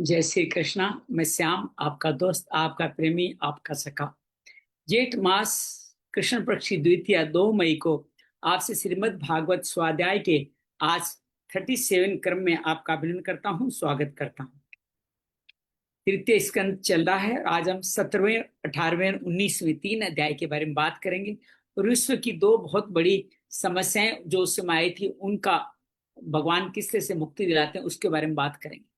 जय श्री कृष्णा। मैं श्याम, आपका दोस्त, आपका प्रेमी, आपका सखा। जेठ मास कृष्ण पक्ष की द्वितीया 2 मई को आपसे श्रीमद् भागवत स्वाध्याय के आज 37 क्रम में आपका अभिनंदन करता हूँ, स्वागत करता हूँ। तृतीय स्कंद चल रहा है। आज हम 17वें, 18वें, 19वें 3 अध्याय के बारे में बात करेंगे और विश्व की 2 बहुत बड़ी समस्याएं जो उस समय आई थी, उनका भगवान किस तरह से मुक्ति दिलाते हैं उसके बारे में बात करेंगे।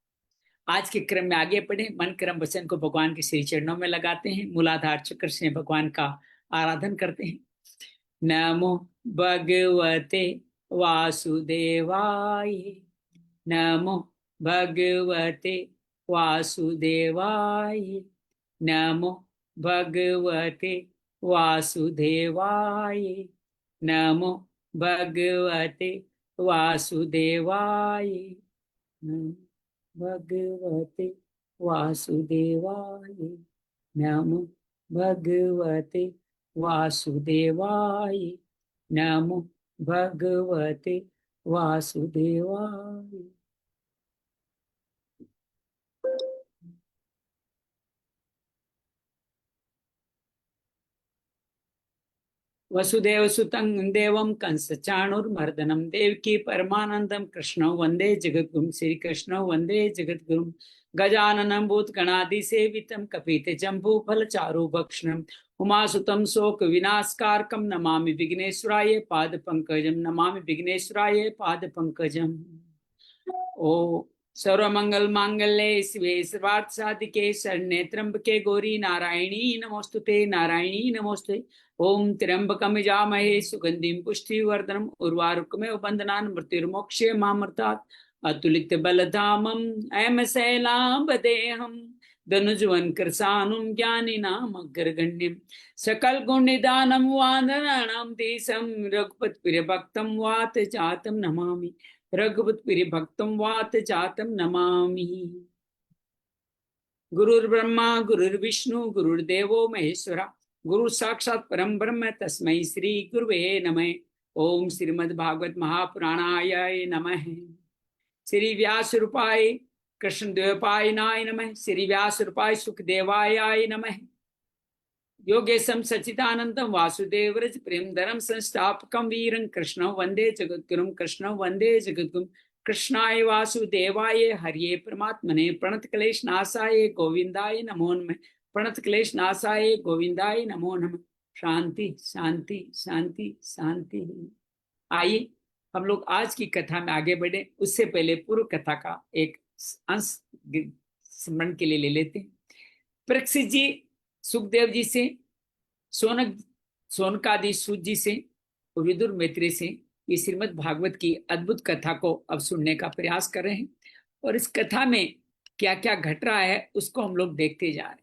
आज के क्रम में आगे बढ़े। मन क्रम वचन को भगवान के श्री चरणों में लगाते हैं, मूलाधार चक्र से भगवान का आराधन करते हैं। नमो भगवते वासुदेवाय, नमो भगवते वासुदेवाय, नमो भगवते वासुदेवाय, नमो भगवते वासुदेवाय, भगवते वासुदेवाय, नमो भगवते वासुदेवाय, नमो भगवते वासुदेवाय। वसुदेव सुतं देवं कंस चाणूरमर्दनं देवकी परमानंदम कृष्ण वंदे जगद्गुरुं। श्री कृष्ण वंदे जगद्गुरुं। गजाननं भूतगणादिसेवितं कपितजम्बूफलचारुभक्षणं उमासुतं शोकविनाशकारकं नमामि विघ्नेश्वराय पादपङ्कजं, नमामि विघ्नेश्वराय पादपङ्कजम्। ओ सर्वमंगल मांगल्ये शिवे सर्वार्थ साधिके शरण्ये त्र्यंबके गौरी नारायणी नमोस्तुते, नारायणी नमोस्तुते। ओम त्र्यंबकं यजामहे सुगंधिं पुष्टिवर्धनम् उर्वारुकमेव बन्धनान् मृत्युर्मोक्षे मामृतात्। अतुलित बलधामम् अयं शैलावदेहम् धनुजवन कृशानुं ज्ञानिनाम् अग्रगण्यम् सकल गुण निदानं वानराणां देशं रघुपति प्रिय भक्तं वात जातं नमामि, रघुपति प्रिय भक्तं वात जातं नमामि। गुरुर्ब्रह्मा गुरुर्विष्णु गुरुर्देवो महेश्वरा, गुरु साक्षात् परम ब्रह्म तस्मै श्री गुरुवे नमः। ओम श्रीमद् भागवत महापुराणाय नमः। श्री व्यास रूपाय कृष्ण द्वैपायनाय नमः। श्री व्यास रूपाय सुखदेवाय नमः। योगेशं सच्चिदानंदं वासुदेव रज प्रेमधरं संस्थापकं वीरं कृष्ण वंदे जगद्गुरुं, कृष्ण वंदे जगद्गुरुं। कृष्णाय वासुदेवाय हरिये परमात्मने प्रणत क्लेश नाशाय गोविंदाय नमो नमः, प्रणत क्लेश नाशाय गोविंदाय नमो नमः। शांति शांति शांति शांति। आइए हम लोग आज की कथा में आगे बढ़े, उससे पहले पूर्व कथा का एक अंश स्मरण के लिए ले लेते हैं। परीक्षित जी सुखदेव जी से, सोनकादि सूत जी से और विदुर मैत्री से ये श्रीमद् भागवत की अद्भुत कथा को अब सुनने का प्रयास कर रहे हैं और इस कथा में क्या क्या घट रहा है उसको हम लोग देखते जा रहे हैं।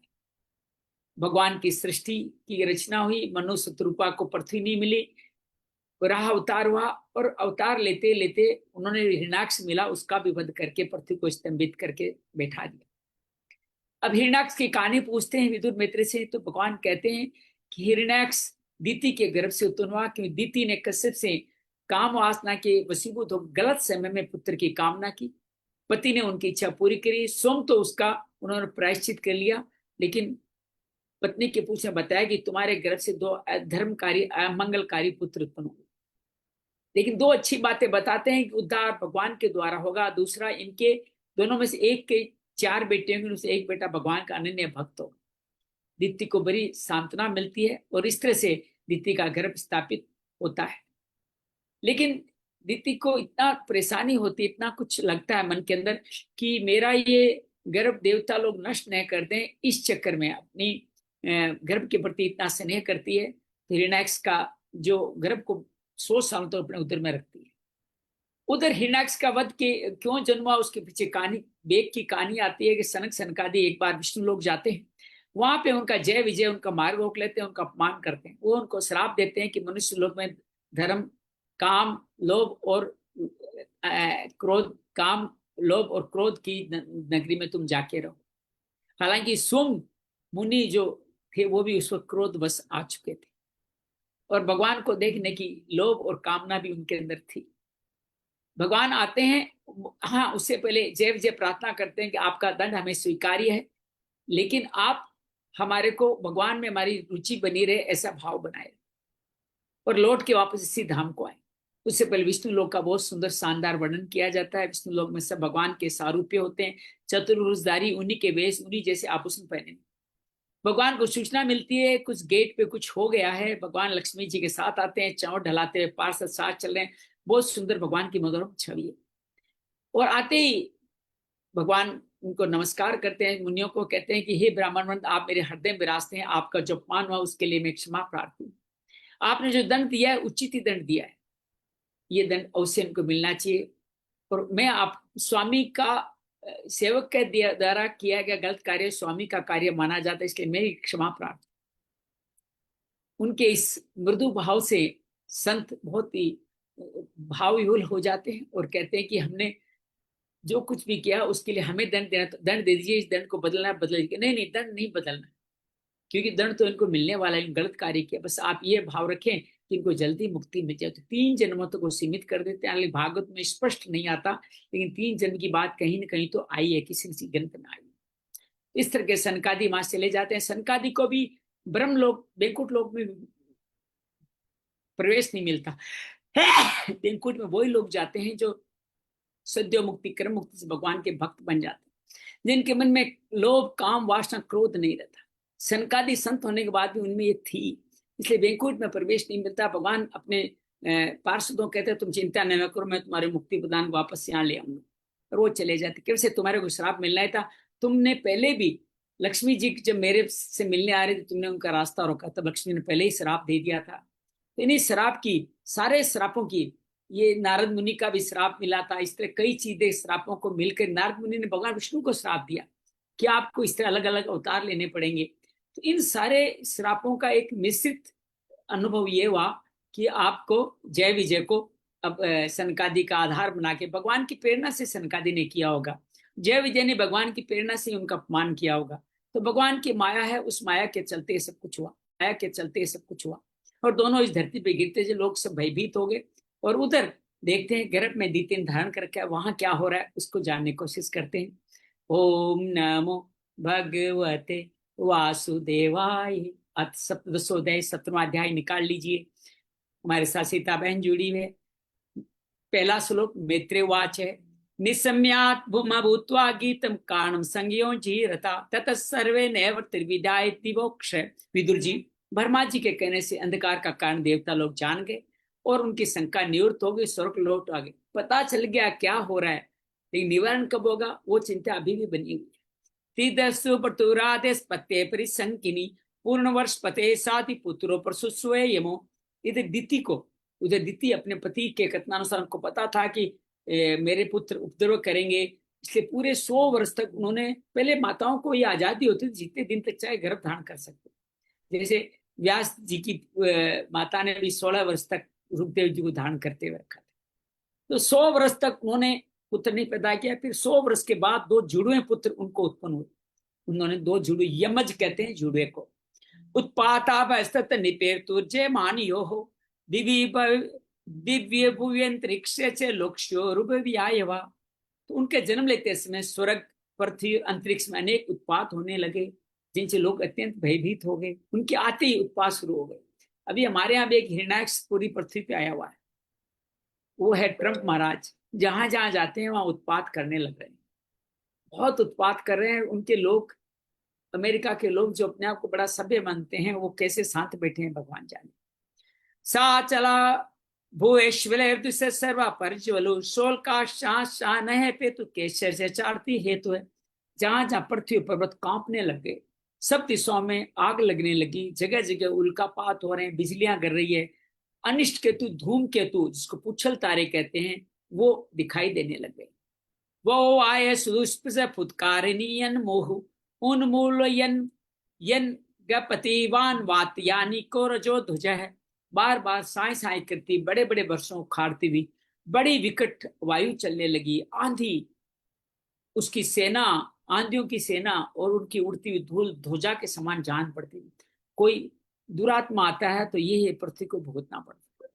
भगवान की सृष्टि की रचना हुई, मनुष्य रूपा को पृथ्वी नहीं मिली, वराह अवतार हुआ और अवतार लेते लेते उन्होंने हिरण्याक्ष मिला, उसका भी वध करके पृथ्वी को स्तंभित करके बैठा दिया। अब हिरण्याक्ष की कहानी पूछते हैं विदुर मित्र से, तो भगवान कहते हैं कि हिरण्याक्ष दीति के गर्भ से उत्पन्न हुआ, क्योंकि दीति ने कश्यप से काम वासना के वशीभूत हो गलत समय में पुत्र की कामना की। पति ने उनकी इच्छा पूरी करी, स्वयं तो उसका उन्होंने प्रायश्चित कर लिया, लेकिन पत्नी के पूछ में बताया कि तुम्हारे गर्भ से 2 अधर्मकारी अमंगलकारी पुत्र उत्पन्न हुए। लेकिन 2 अच्छी बातें बताते हैं कि उद्धार भगवान के द्वारा होगा। दूसरा, इनके दोनों में से एक के 4 बेटे होंगे, उससे एक बेटा भगवान का अनन्य भक्त होगा। दिति को बड़ी सांत्वना मिलती है और इस तरह से दिति का गर्भ स्थापित होता है। लेकिन दिति को इतना परेशानी होती है, इतना कुछ लगता है मन के अंदर कि मेरा ये गर्भ देवता लोग नष्ट न कर दें, इस चक्कर में अपनी गर्भ के प्रति इतना स्नेह करती है। तो हिरण्याक्ष का जो गर्भ को 100 साल तो अपने उदर में रखती है। उधर हिरण्याक्ष का वध के क्यों जन्मा, उसके पीछे कहानी, बेग की कहानी आती है कि सनक सनकादि एक बार विष्णु लोग जाते हैं, वहां पे उनका जय विजय, उनका मार्ग रोक लेते हैं, उनका अपमान करते हैं। वो उनको श्राप देते हैं कि मनुष्य लोक में धर्म, काम, लोभ और क्रोध, काम, लोभ और क्रोध की नगरी में तुम जाके रहो। हालांकि सुम मुनि जो थे वो भी उस वक्त क्रोध बस आ चुके थे और भगवान को देखने की लोभ और कामना भी उनके अंदर थी। भगवान आते हैं, हाँ उससे पहले जय विजय प्रार्थना करते हैं कि आपका दंड हमें स्वीकार्य है, लेकिन आप हमारे को भगवान में हमारी रुचि बनी रहे ऐसा भाव बनाए और लौट के वापस इसी धाम को आए। उससे पहले विष्णु लोक का बहुत सुंदर शानदार वर्णन किया जाता है। विष्णु लोक में सब भगवान के सारूप्य होते हैं, चतुर्भुजधारी, उन्हीं के वेश, उन्हीं जैसे आभूषण पहने। भगवान को सूचना मिलती है कुछ गेट पे कुछ हो गया है, भगवान लक्ष्मी जी के साथ आते हैं, चौड़ ढलाते हुए पार्षद साथ चल रहे हैं, बहुत सुंदर भगवान की मनोरम छवि है। और आते ही भगवान उनको नमस्कार करते हैं, मुनियों को कहते हैं कि हे ब्राह्मण, आप मेरे हृदय में विराजते हैं, आपका जो अपमान हुआ उसके लिए मैं क्षमा प्रार्थी हूँ। आपने जो दंड दिया है उचित ही दंड दिया है, ये दंड अवश्य इनको मिलना चाहिए। और मैं आप स्वामी का सेवक के द्वारा किया गया गलत कार्य स्वामी का कार्य माना जाता है, इसलिए मेरी क्षमा प्रार्थना। उनके इस मृदु भाव से संत बहुत ही भावविहुल हो जाते हैं और कहते हैं कि हमने जो कुछ भी किया उसके लिए हमें दंड देना, तो दंड दे दीजिए, इस दंड को बदलना है बदल दीजिए। नहीं नहीं, दंड नहीं बदलना, क्योंकि दंड तो इनको मिलने वाला है, गलत कार्य किया। बस आप ये भाव रखें कि इनको जल्दी मुक्ति मिल जाए। तो 3 जन्मों तक वो सीमित कर देते हैं। भागवत में स्पष्ट नहीं आता, लेकिन 3 जन्म की बात कहीं ना कहीं तो आई है, किसी किसी ग्रंथ में आई है। इस तरह के सनकादि वहां चले जाते हैं। सनकादि को भी ब्रह्म लोक, बैंकुट लोक में प्रवेश नहीं मिलता। बैंकुट में वही लोग जाते हैं जो सद्यो मुक्ति, कर्म मुक्ति से भगवान के भक्त बन जाते हैं, जिनके मन में लोभ, काम, वासना, क्रोध नहीं रहता। सनकादि संत होने के बाद भी उनमें ये थी, इसलिए बैंकुट में प्रवेश नहीं मिलता। भगवान अपने पार्षदों कहते हैं तुम चिंता न करो, मैं तुम्हारे मुक्ति प्रदान वापस यहाँ ले आऊंगा। और वो चले जाते। कैसे तुम्हारे को श्राप मिलना था, तुमने पहले भी लक्ष्मी जी जब मेरे से मिलने आ रहे थे तुमने उनका रास्ता रोका, तब लक्ष्मी ने पहले ही श्राप दे दिया था। इन्हीं श्राप की, सारे श्रापों की, ये नारद मुनि का भी श्राप मिला था। इस तरह कई चीजें श्रापों को मिलकर नारद मुनि ने भगवान विष्णु को श्राप दिया कि आपको इस तरह अलग अलग अवतार लेने पड़ेंगे। तो इन सारे श्रापों का एक मिश्रित अनुभव ये हुआ कि आपको जय विजय को अब सनकादि का आधार बना के, भगवान की प्रेरणा से सनकादि ने किया होगा, जय विजय ने भगवान की प्रेरणा से उनका अपमान किया होगा। तो भगवान की माया है, उस माया के चलते सब कुछ हुआ, माया के चलते सब कुछ हुआ। और दोनों इस धरती पे गिरते जो लोग सब भयभीत हो गए और उधर देखते हैं गर्भ में दीतिन धारण करके वहां क्या हो रहा है उसको जानने की कोशिश करते हैं। ओम नमो भगवते वासुदेवाय। अथ सप्तदशोदय 17वां अध्याय निकाल लीजिए। हमारे साथ सीता बहन जुड़ी हुई है। पहला श्लोक मैत्रेयवाच है। निसम्यात भूमा भूत्वा गीतम कारणम संज्ञो जीरता ततः सर्वे नैव त्रिविधाय दिवोक्ष। विदुर जी, ब्रह्मा जी के कहने से अंधकार का कारण देवता लोग जान गए और उनकी शंका निवृत्त हो गई, स्वर्ग लौट आ गए। पता चल गया क्या हो रहा है, लेकिन निवारण कब होगा वो चिंता अभी भी बनी हुई है। तीदस्सु पतुरादेश पत्ते परिसंकिनी पूर्ण वर्ष पते साथी पुत्रो पर सुस्वे यमो। इधर दिति को, उधर दिति अपने पति के कथनानुसार उनको पता था कि मेरे पुत्र उपद्रव करेंगे, इसलिए पूरे 100 वर्ष तक उन्होंने, पहले माताओं को ये आजादी होती थी जितने दिन तक चाहे गर्भ धारण कर सकते। जैसे व्यास जी की माता ने भी 16 वर्ष तक रुकदेव जी को धारण करते हुए रखा था। तो 100 वर्ष तक उन्होंने पुत्र नहीं पैदा किया। फिर 100 वर्ष के बाद 2 जुड़वे पुत्र उनको उत्पन्न हुए। उन्होंने 2 जुड़वे, यमज कहते हैं जुड़वे को, उत्पाता निपेर तुर्जय मानियो हो दिव्य भुव्यंतरिक्ष से लोक्ष्यो रूपव्यायवा। तो उनके जन्म लेते समय स्वर्ग, पृथ्वी, अंतरिक्ष में अनेक उत्पात होने लगे जिनसे लोग अत्यंत भयभीत हो गए। उनके आते ही उत्पात शुरू हो गए। अभी हमारे यहाँ भी एक हिरण्याक्ष पूरी पृथ्वी पे आया हुआ है, वो है ट्रंप महाराज। जहां जहां जाते हैं वहां उत्पात करने लग रहे हैं, बहुत उत्पात कर रहे हैं। उनके लोग, अमेरिका के लोग जो अपने आप को बड़ा सभ्य मानते हैं, वो कैसे शांत बैठे हैं भगवान जाने। सा चला भुवेश्वर से सर्वा परज्वलो शोल का शान है पे तो केसर से चारती हेतु है। जहां जहां पृथ्वी पर्वत कांपने लग गए, सब दिशाओं में आग लगने लगी, जगह जगह उल्कापात हो रहे हैं, बिजलियां गिर रही है। अनिष्ट केतु, धूम केतु जिसको पुच्छल तारे कहते हैं, वो दिखाई देने लग गए। वो आये सुदुष्प से फुत्कारिणीयन मोह उन्मूल यन यन गपतिवान वात यानी को रजो ध्वज है। बार बार साय साय करती, बड़े बड़े वर्षों खाड़ती हुई बड़ी विकट वायु चलने लगी, आंधी, उसकी सेना, आंधियों की सेना और उनकी उड़ती हुई धूल ध्वजा के समान जान पड़ती। कोई दुरात्मा आता है तो ये पृथ्वी को भुगतना पड़ता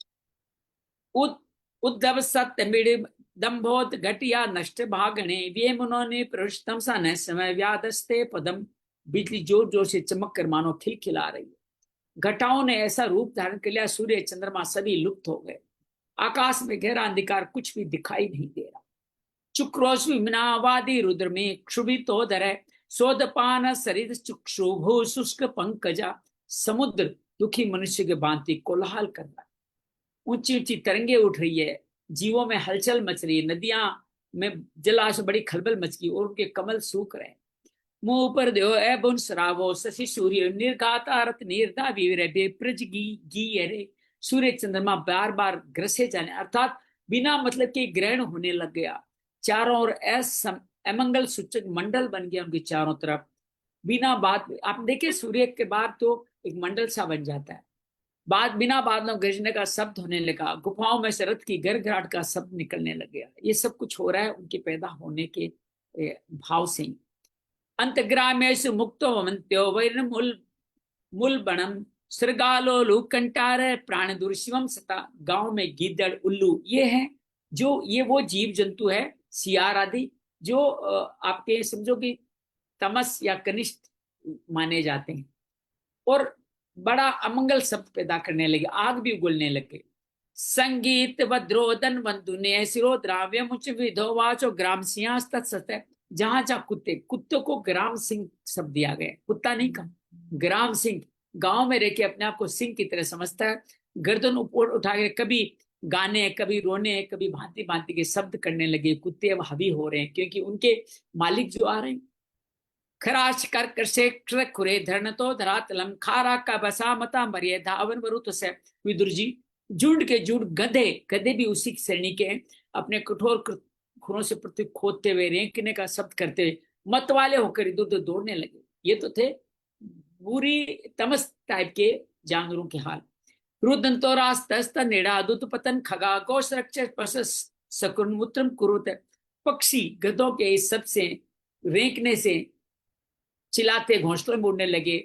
है। उद्धव सत्य दंभोत घटिया नष्ट भागणे वे मुनोने प्रविष्टम सा न समय व्यादस्ते पदम। बिजली जोर जोर से चमक कर मानो खिलखिला रही है। घटाओं ने ऐसा रूप धारण कर लिया, सूर्य चंद्रमा सभी लुप्त हो गए। आकाश में गहरा अंधकार, कुछ भी दिखाई नहीं दे रहा। चुक्रोश विमनावादी रुद्र में क्षुभितोदर है, सोदपान सरित चुक्षुभु शुष्क पंकजा। समुद्र दुखी मनुष्य के भांति कोलाहल कर रहा है। ऊंची ऊंची तरंगे उठ रही है, जीवों में हलचल मच रही है, नदियां में जलाशय बड़ी खलबल मच गई और उनके कमल सूख रहे हैं। मुंह पर दो एबुन सरावो शशि सूर्य निर्घाता रत निर्धा वीर बेप्रज गी अरे। सूर्य चंद्रमा बार बार ग्रसे जाने, अर्थात बिना मतलब के ग्रहण होने लग गया। चारों ओर अमंगल सूचक मंडल बन गया उनके चारों तरफ। बिना बात आप देखिए, सूर्य के बाद तो एक मंडल सा बन जाता है। बाद बिना बादलों गरजने का शब्द होने लगा, गुफाओं में से रथ की गड़गड़ाहट का शब्द निकलने लग गया। ये सब कुछ हो रहा है उनके पैदा होने के भाव से ही। अंतग्रामेश मुक्तो मंत्यो वैर मूल मूल बनम सृगालो कंटार प्राण दुर्शिवम सता। गांव में गीदड़ उल्लू ये हैं, जो ये वो जीव जंतु है, सियार आदि, जो आपके समझो कि तमस या कनिष्ठ माने जाते हैं। और बड़ा अमंगल शब्द पैदा करने लगे, आग भी उगलने लगे। संगीत वद्रोदन बंधुने सिरो द्राव्य मुच विधोवाचो ग्राम सिंह। जहां जहां कुत्तों को ग्राम सिंह शब्द दिया गया, कुत्ता नहीं कहा, ग्राम सिंह। गांव में रह के अपने आप को सिंह की तरह समझता है। गर्दन ऊपर उठा के कभी गाने, कभी रोने, कभी भांति भांति के शब्द करने लगे। कुत्ते अब हावी हो रहे हैं क्योंकि उनके मालिक जो आ रहे हैं। खराश कर से खुरे धरण तो धरातलम खारा का बसा मता मरिए धावन वरुत से। विदुर जी, झुंड के झुंड गधे, गधे भी उसी श्रेणी के हैं, अपने कठोर खुरों से पृथ्वी खोदते हुए, रेंकने का शब्द करते हुए मत वाले होकर इधर उधर दौड़ने लगे। ये तो थे बुरी तमस टाइप के जानवरों के हाल। रुदंतोरास्त नेड़ा दुत पतन खगा गोश रक्ष सकुन्मुत्रम कुरुत। पक्षी गधों के इस सब से रेंकने से चिल्लाते घोंसलों में उड़ने लगे।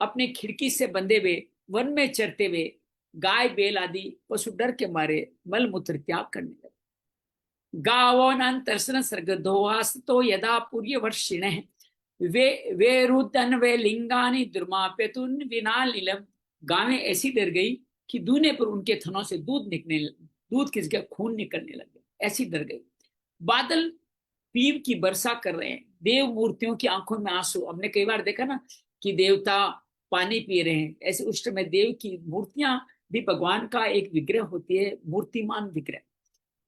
अपने खिड़की से बंधे हुए वन में चरते हुए गाय बैल आदि पशु डर के मारे मल मूत्र त्याग करने लगे। गावोनांतरसन सर्गधोवास तो यदा पूर्य वर्षिण वे रुदन वे लिंगानी दुर्माप्यतुन विना लीलम। गायें ऐसी डर गई कि दूने पर उनके थनों से दूध की जगह खून निकलने लगे, ऐसी डर गई। बादल पीव की वर्षा कर रहे हैं, देव मूर्तियों की आंखों में आंसू। हमने कई बार देखा ना कि देवता पानी पी रहे हैं, ऐसे उस समय देव की मूर्तियां भी भगवान का एक विग्रह होती है, मूर्तिमान विग्रह,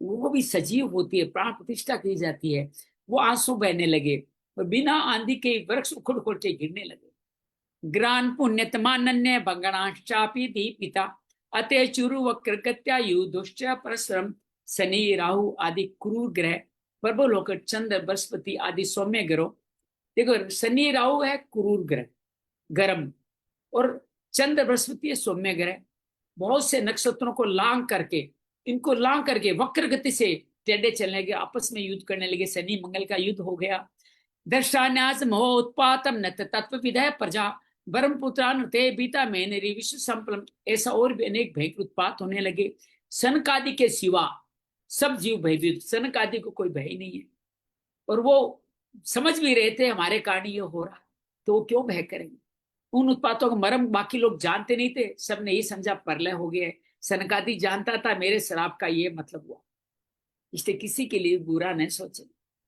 वो भी सजीव होती है, प्राण प्रतिष्ठा की जाती है। वो आंसू बहने लगे और बिना आंधी के वृक्ष उखड़ उखड़ के गिरने लगे। ग्रान पुण्यतमान्य भंगणाश्चापि दीपिता अतः चुरु वक्रगत्या युद्धश्च परश्रम। शनि राहु आदि क्रूर ग्रह प्रबल होकर चंद्र बृहस्पति आदि सौम्य ग्रह। देखो, शनि राहु है क्रूर ग्रह गर्म, और चंद्र बृहस्पति सौम्य ग्रह। बहुत से नक्षत्रों को लांग करके, इनको लांग करके वक्र गति से टेढ़े चलने लगे, आपस में युद्ध करने लगे। शनि मंगल का युद्ध हो गया। दर्शान्यास मोह उत्पातम न तत्व विधय प्रजा ब्रह्मपुत्रान ते बीता मेनरी विश्व संपलम। ऐसा और भी अनेक भयंकर उत्पात होने लगे। सनकादि के सिवा सब जीव भयभीत, सनकादि को कोई भय नहीं है, और वो समझ भी रहे थे हमारे कारण ये हो रहा, तो वो क्यों भय करेंगे। उन उत्पातों का मर्म बाकी लोग जानते नहीं थे, सबने यही समझा प्रलय हो गया। सनकादि जानता था मेरे श्राप का ये मतलब हुआ, इसलिए किसी के लिए बुरा नहीं सोचे।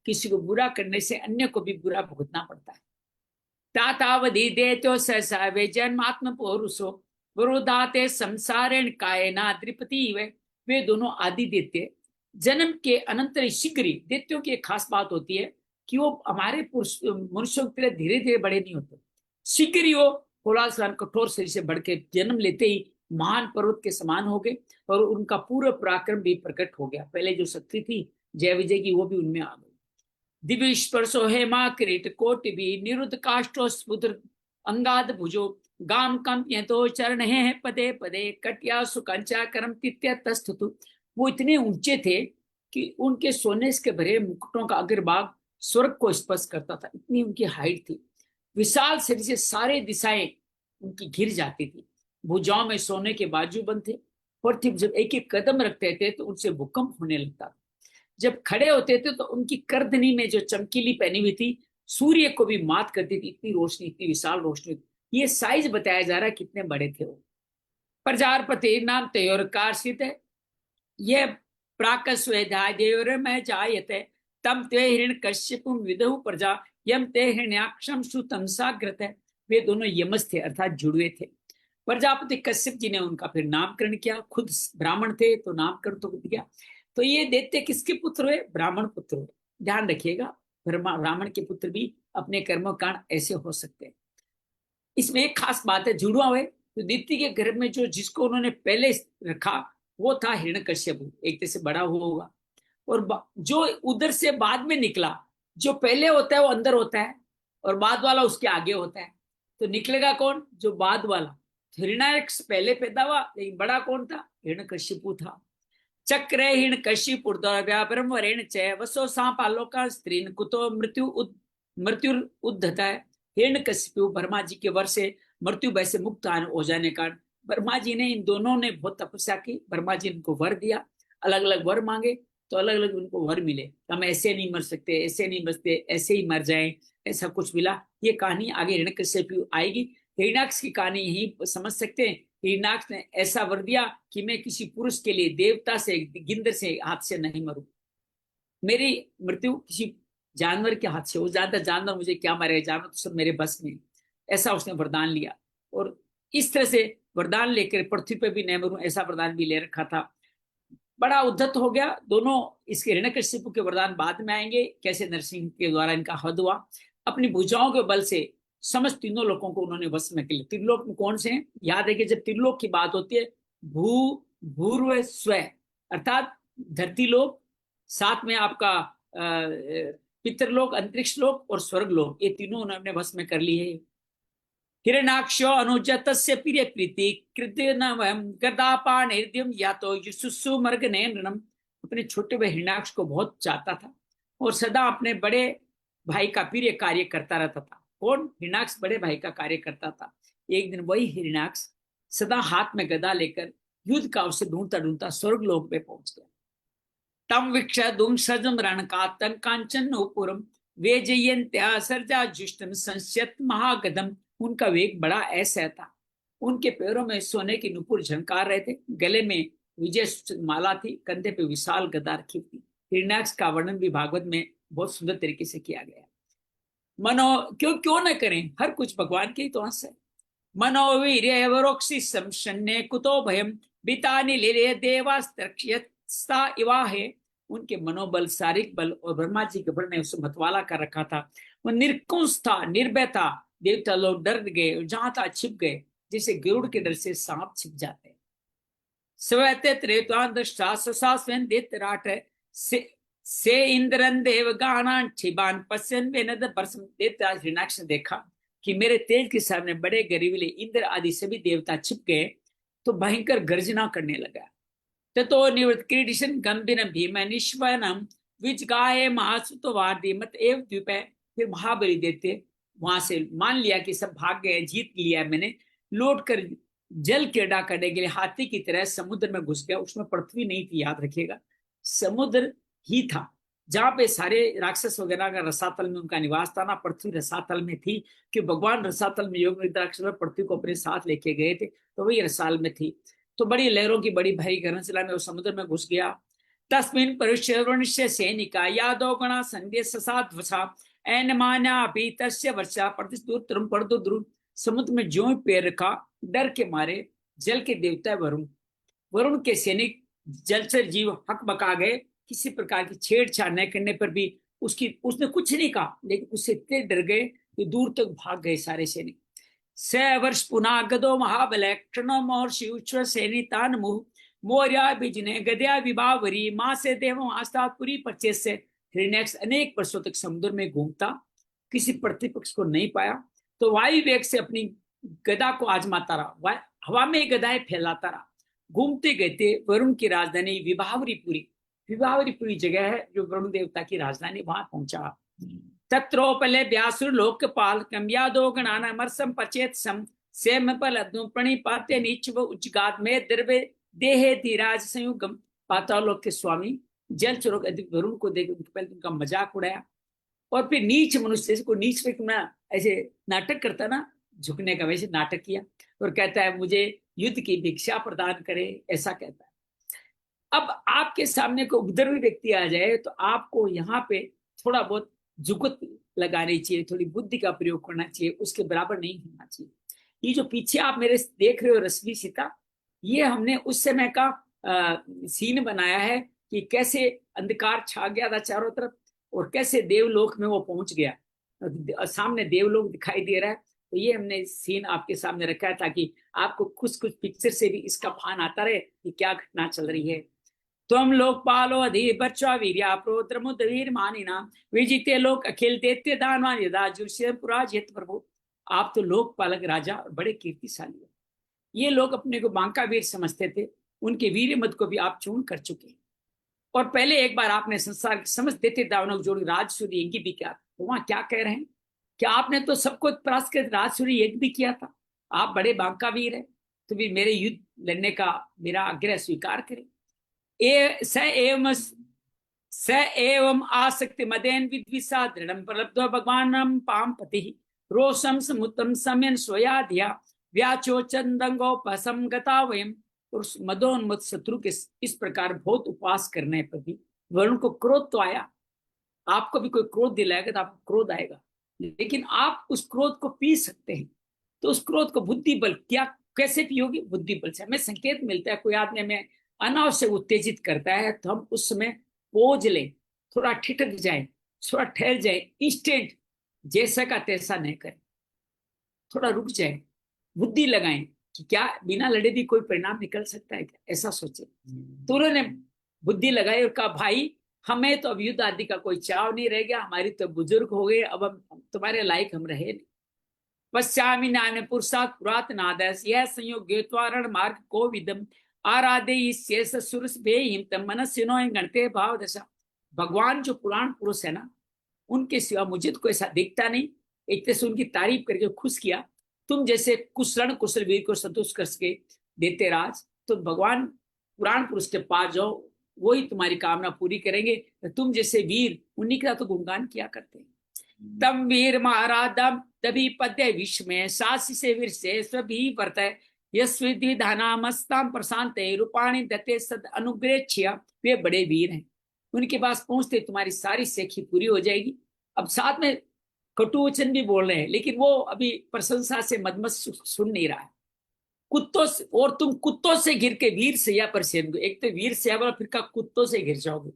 किसी को बुरा करने से अन्य को भी बुरा भुगतना पड़ता है। तातावधि देतो सहसा वे जन्मात्म पौरुषो वरुदाते संसारेण कायना द्रिपति वे दोनों आदि दैत्य जन्म के अनंतर शीघ्र ही। दैत्यों की एक खास बात होती है कि वो हमारे मनुष्यों की तरह धीरे धीरे बड़े नहीं होते, शीघ्र ही वो कोलासलन कठोर शरीर से बढ़ के जन्म लेते ही महान पर्वत के समान हो गए, और उनका पूरा पराक्रम भी प्रकट हो गया। पहले जो शक्ति थी जय विजय की, वो भी उनमें आ गई। दिव्य स्पर्शो हेमा किरीट कोटि भी निरुद्ध काष्टो स्पुत्र अंगाद भुजो गाम कम तो चरण है पदे पदे कटिया सुकंचा करम तित्य तस्थुतु। वो इतने ऊंचे थे कि उनके सोने के भरे मुकुटों का अग्रभाग स्वर्ग को स्पर्श करता था, इतनी उनकी हाइट थी। विशाल शरीर से सारे दिशाएं उनकी घिर जाती थी। भुजाओं में सोने के बाजू बंद थे, और जब एक एक कदम रखते थे तो उनसे भूकंप होने लगता था। जब खड़े होते थे तो उनकी करदनी में जो चमकीली पहनी हुई थी सूर्य को भी मात करती थी, इतनी रोशनी, इतनी विशाल रोशनी। ये साइज बताया जा रहा है कितने बड़े थे वो। प्रजापति नाम तयोर कार्षित है, ये प्राकस्वेधाय देवर में जायते तम ते हिरण कश्यपुम विदहु प्रजा यम ते हिरण्याक्षम सुतम साग्रत है। वे दोनों यमस थे अर्थात जुड़वे थे। प्रजापति कश्यप जी ने उनका फिर नामकरण किया, खुद ब्राह्मण थे तो नामकरण तो किया। तो ये दैत्य किसके पुत्र हुए? ब्राह्मण पुत्र हुए। ध्यान रखिएगा, ब्राह्मण के पुत्र भी अपने कर्मों कारण ऐसे हो सकते हैं। इसमें एक खास बात है, जुड़वा हुए तो दीप्ति के घर में जो जिसको उन्होंने पहले रखा वो था हिरण्यकश्यप, एक तरह से बड़ा हुआ होगा। और जो उधर से बाद में निकला, जो पहले होता है वो अंदर होता है और बाद वाला उसके आगे होता है। तो निकलेगा कौन? जो बाद वाला। हिरण्याक्ष पहले पैदा हुआ, लेकिन बड़ा कौन था? हिरण्यकश्यप था। चक्र हिरण्यकश्यपुर्व्यापरम वरेण च वसो सांपालोका स्त्रीन कुतो मृत्यु उद्धता है। हिरण्यकश्यप ब्रह्मा जी के वर से मृत्यु भय से मुक्त हो जाने का ब्रह्मा जी ने, इन दोनों ने बहुत तपस्या की, ब्रह्मा जी इनको वर दिया, अलग अलग वर मांगे तो अलग अलग उनको वर मिले। हम ऐसे नहीं मर सकते, ऐसे नहीं मरते, ऐसे ही मर जाएं, ऐसा कुछ मिला। ये कहानी आगे हिरण्यकश्यप आएगी। हिरण्याक्ष की कहानी यही समझ सकते हैं। हिरण्याक्ष ने ऐसा वर दिया कि मैं किसी पुरुष के लिए देवता से, गिंदर से हाथ से नहीं मरूं, मेरी मृत्यु किसी जानवर के हाथ से हो। ज्यादा जानवर मुझे क्या मारेगा, जानवर तो सब मेरे बस में। ऐसा उसने वरदान लिया और इस तरह से वरदान लेकर पृथ्वी पे भी नहीं मरूं, ऐसा वरदान भी ले रखा था। बड़ा उद्धत हो गया दोनों। इसके हिरण्यकश्यप के वरदान बाद में आएंगे, कैसे नरसिंह के द्वारा इनका हद हुआ। अपनी भुजाओं के बल से समस्त तीनों लोगों को उन्होंने वश में कर लिया। त्रिलोक में कौन से हैं? याद है कि जब त्रिलोक की बात होती है, भू भूर्व स्व अर्थात धरती लोक, साथ में आपका पितृलोक, अंतरिक्ष लोक और स्वर्ग लोक, ये तीनों उन्होंने वश में कर ली है। हिरण्याक्षो अनुजतस्य प्रिय प्रीति कृतनवम गदापाणिर्द्यम या तो युसुसु मर्गने नृणम। अपने छोटे भाई हिरण्याक्ष को बहुत चाहता था और सदा अपने बड़े भाई का प्रिय कार्य करता रहता था। कौन? हिरण्याक्ष बड़े भाई का कार्य करता था। एक दिन वही हिरण्याक्ष सदा हाथ में गदा लेकर युद्ध का अवसर ढूंढता ढूंढता स्वर्ग लोक में पहुंच गया। तम वीक्ष दुम सजम रणकातम कांचन नूपुरम वेजयंत्या सर्जा जुष्टम संस्यत महागदम। उनका वेग बड़ा ऐसा था, उनके पैरों में सोने की नुपुर झंकार रहे थे, गले में विजय माला थी, कंधे पे विशाल गदा रखी थी। हिरण्याक्ष का वर्णन भी भागवत में बहुत सुंदर तरीके से किया गया। मनो क्यों क्यों न करें, हर कुछ भगवान के ही तो अंश है। मनोवीर्यवरोक्षि संशन्ने कुतो भयम बितानि लीले देवास्त्रक्ष्यस्ता इवाहे। उनके मनोबल, शारीरिक बल और ब्रह्मा जी के बल ने उसे मतवाला कर रखा था। वो निर्कुंस था, निर्भय था। देवता लोग डर गए, जहां था छिप गए, जैसे गरुड़ के डर से सांप छिप जाते हैं। स्वते त्रेतान दृष्टा स्वसास्वेन देतराट से इंद्रन देव गानान छिबान पश्यन वेनद परसम। देवता हिरण्याक्ष ने देखा कि मेरे तेज के सामने बड़े गरीबले इंद्र आदि सभी देवता छिप गए, तो भयंकर गर्जना करने लगा। ततो निवृत्त क्रीडिशन गंभीरम भीम निश्वनम विच गाये महासुतो वार्दी मत एव द्वीप। फिर महाबली देते वहां से मान लिया कि सब भाग गए, जीत लिया मैंने, लौट कर जल क्रीड़ा करने के लिए हाथी की तरह समुद्र में घुस गया। उसमें पृथ्वी नहीं थी, याद रखिएगा, समुद्र ही था। जहां पे सारे राक्षस वगैरह का रसातल में उनका निवास था ना, पृथ्वी रसातल में थी, कि भगवान रसातल में योग निद्राक्ष में पृथ्वी को अपने साथ लेके गए थे, तो वही रसाल में थी। तो बड़ी लहरों की बड़ी भारी गर्जला में वो समुद्र में घुस गया। तस्मिन परुष्य सैनिका यादव गणा संध्य ससाद वसा एन माना भी तस्य वर्षा प्रतिदूर पर ध्रुव। समुद्र में ज्यों पैर रखा, डर के मारे जल के देवता वरुण के सैनिक जलचर जीव हक बका गए। किसी प्रकार की छेड़छाड़ न करने पर भी उसने कुछ नहीं कहा, लेकिन उससे इतने डर गए कि दूर तक भाग गए सारे सैनिक। वर्ष पुनः गदो महाबल क्षणो महर्षि उच्च सैनितान मुह मोर्या बिजने गद्या विभावरी माँ से देव आस्था पूरी पच्चीस से। हिरण्याक्ष अनेक वर्षों तक समुद्र में घूमता, किसी प्रतिपक्ष को नहीं पाया, तो वायु वेग से अपनी गदा को आजमाता रहा, हवा में गदाएं फैलाता रहा। घूमते गए वरुण की राजधानी विभावरीपुरी जगह है जो वरुण देवता की राजधानी, वहां पहुंचा। तत्रोपले व्यासुर लोकपाल कम्यादो गणानमर्सम पचेत सम सेम पल प्रणिपात्य नीच व उच्चगात में द्रवे देहे धीराज संयुगम। पाताल लोक के स्वामी जल चोरों के अधिपति वरुण को देख पहले उनका मजाक उड़ाया, और फिर नीच मनुष्य को नीच पे ऐसे नाटक करता ना, झुकने का, वैसे नाटक किया और कहता है मुझे युद्ध की भिक्षा प्रदान करे, ऐसा कहता है। अब आपके सामने कोई उपद्रवी व्यक्ति आ जाए तो आपको यहाँ पे थोड़ा बहुत जुगत लगानी चाहिए, थोड़ी बुद्धि का प्रयोग करना चाहिए, उसके बराबर नहीं होना चाहिए। ये जो पीछे आप मेरे देख रहे हो रश्मि सीता, ये हमने उस समय का सीन बनाया है कि कैसे अंधकार छा गया था चारों तरफ और कैसे देवलोक में वो पहुंच गया, सामने देवलोक दिखाई दे रहा है। तो ये हमने सीन आपके सामने रखा है ताकि आपको कुछ कुछ पिक्चर से भी इसका भान आता रहे कि क्या घटना चल रही है। त्वं लोकपालो अधि बच्चा वीर्या प्रोद्रमुदवीर मानिना विजिते लोक अखिल दैत्य दानवान यदा जुष्य पुराजित प्रभु। आप तो लोकपालक राजा और बड़े कीर्तिशाली हो। ये लोग अपने को बांका वीर समझते थे, उनके वीर मत को भी आप चूर्ण कर चुके। और पहले एक बार आपने संसार की समझ दैत्य दानव जोड़ी राजसूय यज्ञ भी किया, तो वहां क्या कह रहे हैं? क्या आपने तो सबको परास्त कर राजसूय यज्ञ भी किया था? आप बड़े बांका वीर है, तो भी मेरे युद्ध लड़ने का मेरा आग्रह स्वीकार करें। स एवं आसक्ति मदेन विद्विषा दृढ़ प्रलब्ध भगवान पाम पति रोषम समुतम समयन स्वयाध्या व्याचो चंदंगोपसम गता वयम। और मदोन्मत शत्रु के इस प्रकार बहुत उपवास करने पर भी वरुण को क्रोध तो आया। आपको भी कोई क्रोध दिलाएगा तो आपको क्रोध आएगा, लेकिन आप उस क्रोध को पी सकते हैं। तो उस क्रोध को बुद्धि बल, क्या कैसे पियोगे? बुद्धि बल से। हमें संकेत मिलता है कोई आदमी हमें अनावश्यक उत्तेजित करता है तो हम उस समय पोज ले, थोड़ा ठिठक जाए, थोड़ा ठहर जाए, इंस्टेंट जैसा का तैसा नहीं करें, थोड़ा रुक जाए, बुद्धि लगाएं कि क्या बिना लड़े भी कोई परिणाम निकल सकता है क्या, ऐसा सोचे। तो उन्होंने बुद्धि लगाई और कहा भाई हमें तो अब युद्ध आदि का कोई चाव नहीं रह गया, हमारी तो बुजुर्ग हो गए, अब हम तुम्हारे लायक हम रहे नहीं। पश्चामी नाम पुरुषात पुरातन आदर्श यह संयोग ज्ञातवारण मार्ग को विदम आराधे सुरस बेहिम मनस्विनो गणते भाव दशा। भगवान जो पुराण पुरुष है ना, उनके सिवा मुझे तो कोई ऐसा दिखता नहीं। एक तरह से उनकी तारीफ करके खुश किया। तुम जैसे कुशल कुशल वीर को संतुष्ट कर सके देते राज, तो भगवान पुराण पुरुष के पास जाओ, वही तुम्हारी कामना पूरी करेंगे। तुम जैसे वीर उन्हीं का तो गुणगान किया करते हैं। तम वीर महाराधम तभी पद्य विश्व में सासी से वीर से सभी वर्त यस्विधानामस्ताम प्रशांत रूपाणी दत्ते सद अनुग्रह। वे बड़े वीर हैं, उनके पास पहुंचते तुम्हारी सारी सेखी पूरी हो जाएगी। अब साथ में कटु वचन भी बोल रहे हैं, लेकिन वो अभी प्रशंसा से मदमत सुन नहीं रहा है। कुत्तों से, और तुम कुत्तों से घिर के वीर सैया पर सेन, एक तो वीर सैया वाला, फिर का कुत्तों से घिर जाओगे।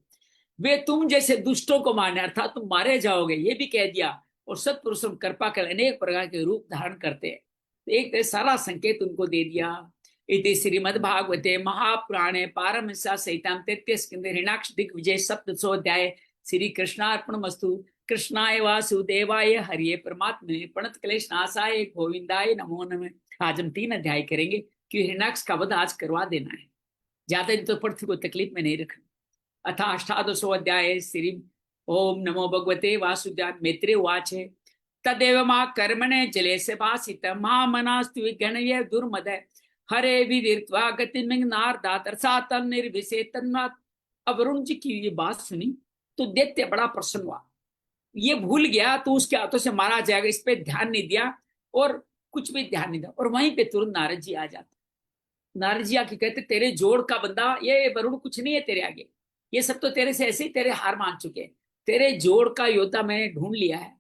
वे तुम जैसे दुष्टों को मारने अर्थात तुम मारे जाओगे, ये भी कह दिया। और सत्पुरुषों कृपा कर अनेक प्रकार के रूप धारण करते हैं, तो एक सारा संकेत उनको दे दिया। इति श्रीमद्भागवते महापुराणे पारमहंसा सहितां 33 स्कंदे हिरण्याक्ष दिग्विजय सप्तशोऽध्याय। श्री कृष्णार्पणमस्तु। कृष्णाय वासुदेवाय हरिये परमात्मने प्रणत क्लेशनाशाय गोविंदाय नमो नमः। आज हम 3 अध्याय करेंगे क्योंकि हिरण्याक्ष का वध आज करवा देना है, ज्यादा दिन तो पृथ्वी को तकलीफ में नहीं रखना। अथ अष्टादशोऽध्याय। श्री ओम नमो भगवते वासुदेवाय। मैत्रेय उवाच तदेव मा कर्मणे जले से भासित मा मनास्तु विगणय दुर्मद हरे विदित्वा गतिर्नार्दात निर्विशेतन्नाथ। अब वरुण जी की ये बात सुनी तो दैत्य बड़ा प्रसन्न हुआ। ये भूल गया तो उसके हाथों से मारा जाएगा, इस पे ध्यान नहीं दिया और कुछ भी ध्यान नहीं दिया। और वहीं पे तुरंत नारद जी आ जाते। नारद जी आके कहते तेरे जोड़ का बंदा ये वरुण कुछ नहीं है तेरे आगे, ये सब तो तेरे से ऐसे ही तेरे हार मान चुके हैं। तेरे जोड़ का योद्धा मैंने ढूंढ लिया है,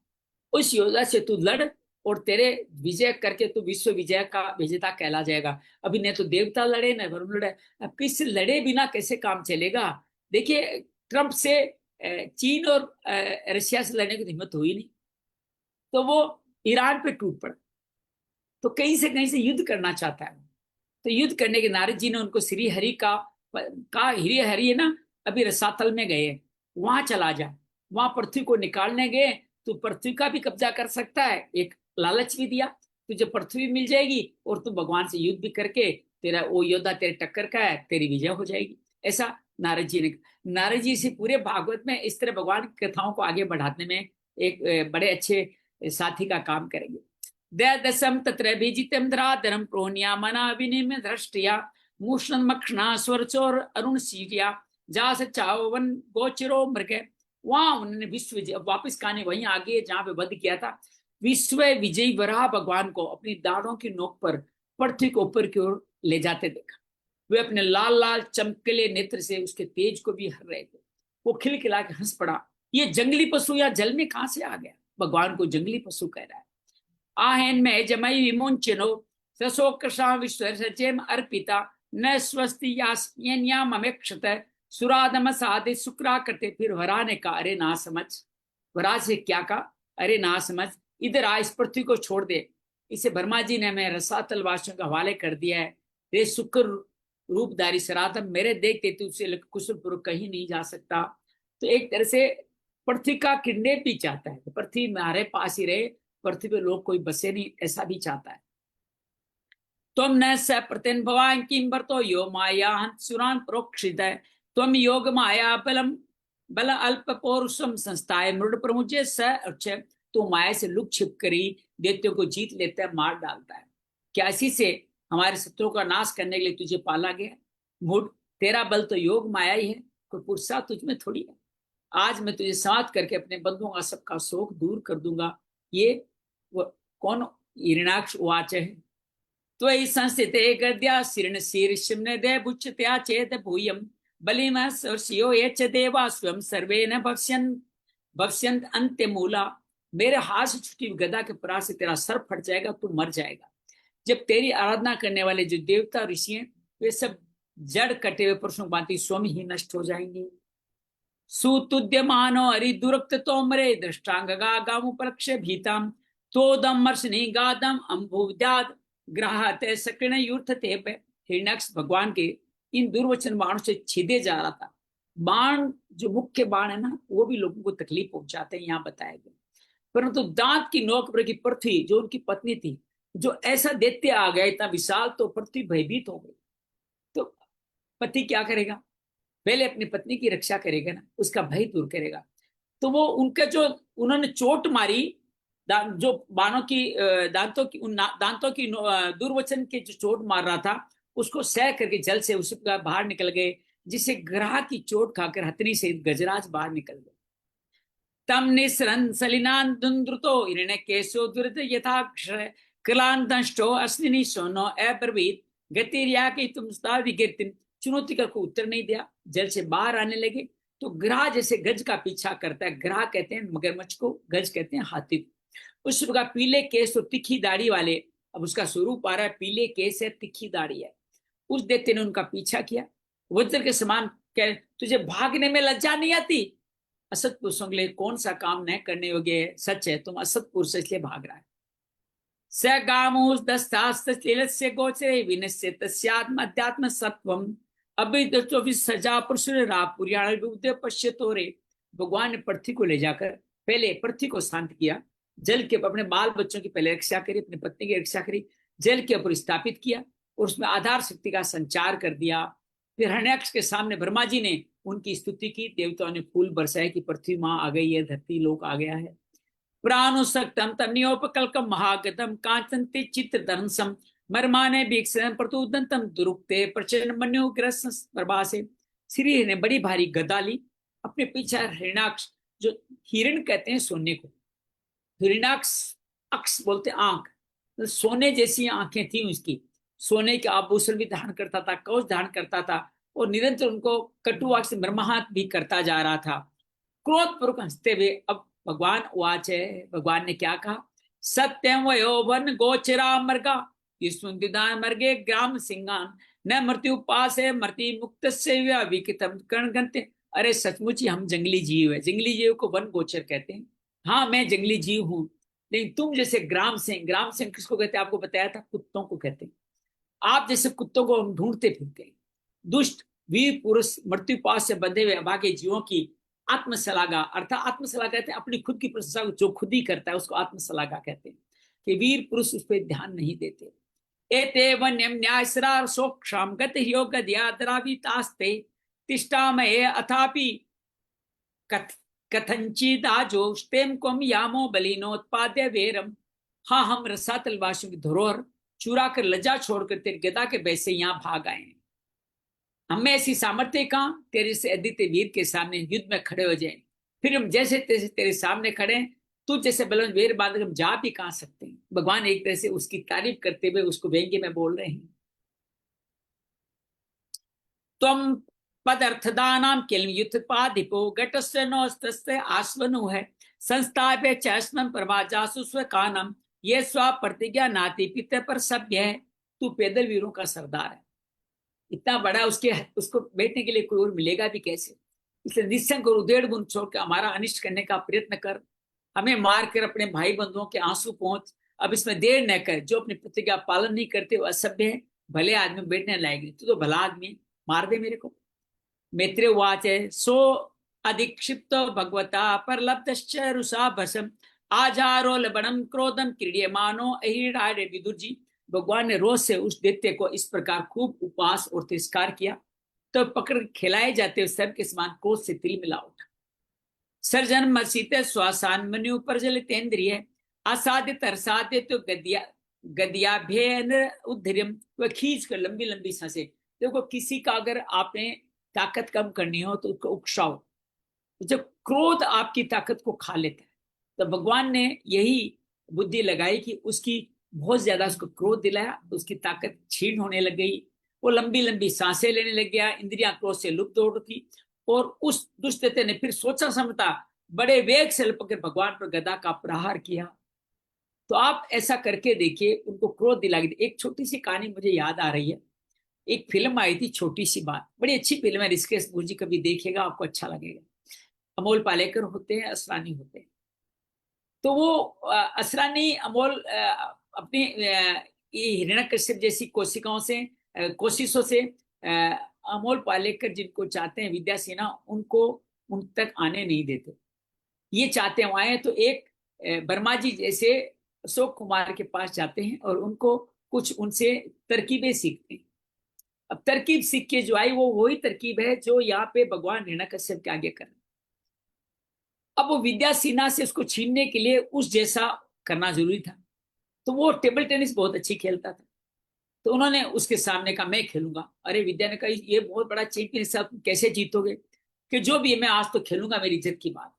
उस योद्धा से तू लड़ और तेरे विजय करके तू विश्व विजय का विजेता कहला जाएगा। अभी न तो देवता लड़े न वरुण लड़े, अब किससे लड़े बिना कैसे काम चलेगा। देखिए ट्रंप से चीन और रशिया से लड़ने की हिम्मत हुई नहीं, तो वो ईरान पे टूट पड़ा, तो कहीं से युद्ध करना चाहता है। तो युद्ध करने के नारद जी ने उनको श्री हरि का हिरी हरि है ना, अभी रसातल में गए, वहां चला जा। वहां पृथ्वी को निकालने गए तो पृथ्वी का भी कब्जा कर सकता है, एक लालच भी दिया तुझे पृथ्वी मिल जाएगी और तू भगवान से युद्ध भी करके तेरा वो योद्धा तेरे टक्कर का है, तेरी विजय हो जाएगी। ऐसा नारद जी ने। नारद जी से पूरे भागवत में इस तरह भगवान की कथाओं को आगे बढ़ाने में एक बड़े अच्छे साथी का काम करेंगे। दशम तत्र बीजितम धराधरम प्रोनिया मना विनिम दृष्टिया मूषण मक्षणा स्वर चोर अरुण सीरिया जहां से चावन गोचरो मृग, वहां उन्होंने विश्व विजय, वापिस कहानी वहीं आगे जहां पे वध किया था, विश्व विजयी वराह भगवान को अपनी दाढ़ों की नोक पर पृथ्वी को ऊपर की ओर ले जाते देखा। वे अपने लाल लाल चमकीले नेत्र से उसके तेज को भी हर रहे थे। वो खिलखिला के हंस पड़ा, ये जंगली पशु या जल में कहां से आ गया? भगवान को जंगली पशु कह रहा है। आहेन में जमई विमुंचनो सशोकषा विश्व सचेम अर्पिता न स्वस्ति यास्यामक्षत सुरादम साधे शुक्रा करते। फिर वरा ने कहा, अरे ना समझ। वरा से क्या कहा? अरे ना समझ, इधर आ, इस पृथ्वी को छोड़ दे। इसे ब्रह्मा जी ने मैं रसातल वासियों के हवाले कर दिया है। रे शुक्र रूपधारी सरातम, मेरे देखते तू उससे कुशलपूर्वक कहीं नहीं जा सकता। तो एक तरह से पृथ्वी का किडनैप भी चाहता है, पृथ्वी हमारे पास ही रहे, पृथ्वी पे लोग कोई बसे नहीं, ऐसा भी चाहता है। तुम न स प्रत्यन भवान किम बरतो यो माया सुरान प्रोक्षित है। तुम योग माया बलम बल अल्प पौरुषम संस्थाए मृड प्रमुचे स अक्षय। तो माया से लुक छिप करी दैत्यों को जीत लेता है, मार डालता है। क्या इसी से हमारे शत्रुओं का नाश करने के लिए तुझे पाला गया? मूड, तेरा बल तो योग माया ही है, कोई पुरुषार्थ तुझ में थोड़ी है। आज मैं तुझे समाप्त करके अपने बंधुओं का सबका शोक दूर कर दूंगा। ये वो कौन? हिरण्याक्ष वाच है। त्वयि संस्थिते गद्या शीर्ण शीर्षिम्न दे बुच्यत्या चेत भूयम बलिम सर्षियो यच्च देवा स्वयं सर्वे न भक्ष्यंत अंत्य मूला। मेरे हाथ से छुटी गदा के प्रहार से तेरा सर फट जाएगा, तू मर जाएगा। जब तेरी आराधना करने वाले जो देवता ऋषि हैं, वे सब जड़ कटे हुए पुरुषों भांति स्वयं ही नष्ट हो जाएंगे। सुतुद्यमानो हरिदुरक्त तोमरे दृष्टांगगा गामुपलक्ष्य भीताम तोदम मर्षनि गादम अम्भुद्याद ग्राहते सक्रिण यूर्थते। हिरण्याक्ष भगवान के इन दुर्वचन बाणों से छेदे जा रहा था। बाण जो मुख्य बाण है ना, वो भी लोगों को तकलीफ पहुंचाते हैं, यहाँ बताया गया। परंतु दांत की नोक पर की पृथ्वी, जो उनकी पत्नी थी, जो ऐसा दैत्य आ गया इतना विशाल, तो पृथ्वी भयभीत हो गई। तो पति क्या करेगा? पहले अपनी पत्नी की रक्षा करेगा ना, उसका भय दूर करेगा। तो वो उनके जो उन्होंने चोट मारी, जो बाणों की दांतों की उन दांतों की दुर्वचन के जो चोट मार रहा था, उसको सह करके जल से उस बाहर निकल गए, जिससे ग्राह की चोट खाकर हथनी से गजराज बाहर निकल गए। तम निसरन सलिनान दुंद्रुतो इरण केशो दुरित यथाक्षर कलान दंष्टो अस्नि सोनो अब्रवीत गतिरिया की तुम विकीर्तिन। चुनौती का कोई उत्तर नहीं दिया, जल से बाहर आने लगे। तो ग्राह जैसे गज का पीछा करता है, ग्राह कहते हैं मगरमच्छ को, गज कहते हैं हाथी को। उस प्रकार पीले केस और तिखी दाढ़ी वाले, अब उसका स्वरूप आ रहा है, पीले केस है, तिखी दाढ़ी है। उस दैत्य ने उनका पीछा किया, वज्र के समान कह, तुझे भागने में लज्जा नहीं आती? असत पुरुषों के लिए कौन सा काम न करने योग्य है? सच है, तुम असत पुरुष इसलिए भाग रहा है। स गामोस दस्तास्य गोचरे विनश्य तस्यात्म अध्यात्म सत्वम अभिदृष्टो विसर्जा पुरुषुर पश्यतो रे। भगवान ने पृथ्वी को ले जाकर पहले पृथ्वी को शांत किया, जल के अपने बाल बच्चों की पहले रक्षा करी, अपनी पत्नी की रक्षा करी, जल के ऊपर स्थापित किया और उसमें आधार शक्ति का संचार कर दिया। फिर हिरण्याक्ष के सामने ब्रह्मा जी ने उनकी स्तुति की, देवताओं ने फूल बरसाए कि पृथ्वी मां आ गई है, धरती लोक आ गया है। प्राणुसक्तम तन्योपकल्कम महागतम कांचन्ते चित्र धनसम मरमाने भीक्षण प्रतुदंतम दुरुक्ते प्रचंड मन्युग्रस प्रभासे। श्री ने बड़ी भारी गदा ली, अपने पीछे हिरण्याक्ष, जो हिरण कहते हैं सोने को, हिरण्याक्ष अक्ष बोलते आंख, तो सोने जैसी आंखें थी उसकी, सोने के आभूषण भी धारण करता था, कवच धारण करता था, और निरंतर उनको कटुवाक से मर्माहत भी करता जा रहा था। क्रोध पूर्वक हंसते हुए अब भगवान वाच है, भगवान ने क्या कहा? सत्यम वयो वन गोचरा मर्गा मर्गे ग्राम सिंगान न मृत्यु पास है मृत्यु मुक्त से विकितम कर्ण गंते। अरे सचमुच ही हम जंगली जीव है, जंगली जीव को वन गोचर कहते हैं। हाँ, मैं जंगली जीव हूं, लेकिन तुम जैसे ग्राम सिंह किसको कहते हैं? आपको बताया था, कुत्तों को कहते हैं। आप जैसे कुत्तों को हम ढूंढते फिरते हैं। दुष्ट वीर पुरुष मृत्यु पास से बंधे हुए अभागे जीवों की आत्मसलागा, अर्थात आत्मसलागा कहते हैं अपनी खुद की प्रशंसा जो खुद ही करता है, उसको आत्मसलागा कहते हैं। कि वीर पुरुष उस पर ध्यान नहीं देते। एते वन्यम न्यायसरार सोक्षाम गत योग द्रावितास्ते तिष्ठामहे अथापि कथंचिदाजोष्टेम कम यामो बलिनोत्पाद्य वेरम। हाँ, हम रसातल वासियों की धरोहर चुरा कर लज्जा छोड़कर तेरे गदा के बैसे यहाँ भाग आए हैं। हमें ऐसी सामर्थ्य कहाँ, तेरे से अद्वितीय वीर के सामने युद्ध में खड़े हो जाए। फिर हम जैसे तैसे तेरे सामने खड़े हैं, तू जैसे बलवान वीर बांध हम जा भी कहाँ सकते हैं। भगवान एक तरह से उसकी तारीफ करते हुए उसको व्यंग्य में बोल रहे हैं। त्वं पदर्थदानां किल युत्पादिपो घटस्य नोस्तस्य आस्वनु है संस्थाप्य चस्मं प्रवाजासु स्वकानम ये स्व प्रतिज्ञा नाति पिता पर सभ्य है। तू पैदल वीरों का सरदार है, इतना बड़ा, उसके उसको बैठने के लिए कोई और मिलेगा भी कैसे। इसलिए निस्संग और उधेड़ बुन छोड़ के हमारा अनिष्ट करने का प्रयत्न कर, हमें मार कर अपने भाई बंधुओं के आंसू पहुंच। अब इसमें देर न कर, जो अपनी प्रतिज्ञा पालन नहीं करते वो असभ्य है, भले आदमी बैठने लायक नहीं। तू तो भला आदमी है, मार दे मेरे को। मैत्रेय उवाच सो अधिक्षिप्त भगवता परलब्धश्च रुषा भसम आजारो लबनम क्रोधम क्रीड्यमानो अहिराडे। विदुर जी, भगवान ने रोज से उस दैत्य को इस प्रकार खूब उपवास और तिरस्कार किया, तो पकड़ खिलाए जाते हुए सर्प के समान क्रोध से तिल मिला उठा। सर्जन मसीते श्वासान मनु पर जलितेन्द्रिय असाधित असाध्य तो गदिया गदियाभ्यन उद्धरियम, वह खींच कर लंबी लंबी सांसें। देखो, किसी का अगर आपने ताकत कम करनी हो तो उसको उकसाओ। जब क्रोध आपकी ताकत को खा लेता है, तो भगवान ने यही बुद्धि लगाई कि उसकी बहुत ज्यादा उसको क्रोध दिलाया, उसकी ताकत छीन होने लग गई, वो लंबी लंबी सांसें लेने लग गया, इंद्रियां क्रोध से लुप्त हो उठी। और उस दुष्टते ने फिर सोचा समझता बड़े वेग से लपकर भगवान पर गदा का प्रहार किया। तो आप ऐसा करके देखिए, उनको क्रोध दिला गया। एक छोटी सी कहानी मुझे याद आ रही है। एक फिल्म आई थी छोटी सी बात, बड़ी अच्छी फिल्म है, ऋषिकेश गुरु जी कभी देखिएगा, आपको अच्छा लगेगा। अमोल पालेकर होते हैं, असरानी होते हैं। तो वो असरानी अमोल अपनी ये हिरण्यकश्यप जैसी कोशिकाओं से कोशिशों से अमोल पालेकर जिनको चाहते हैं विद्या सिन्हा, उनको उन तक आने नहीं देते। ये चाहते हैं आए, तो एक वर्मा जी जैसे अशोक कुमार के पास जाते हैं और उनको कुछ उनसे तरकीबें सीखते हैं। अब तरकीब सीख के जो आई, वो वही तरकीब है जो यहाँ पे भगवान हिरण्यकश्यप के आगे कर। अब वो विद्या सिन्हा से उसको छीनने के लिए उस जैसा करना जरूरी था। तो वो टेबल टेनिस बहुत अच्छी खेलता था, तो उन्होंने उसके सामने कहा मैं खेलूंगा। अरे विद्या ने कहा ये बहुत बड़ा चैंपियन है, तुम कैसे जीतोगे, कि जो भी है मैं आज तो खेलूंगा, मेरी इज्जत की बात।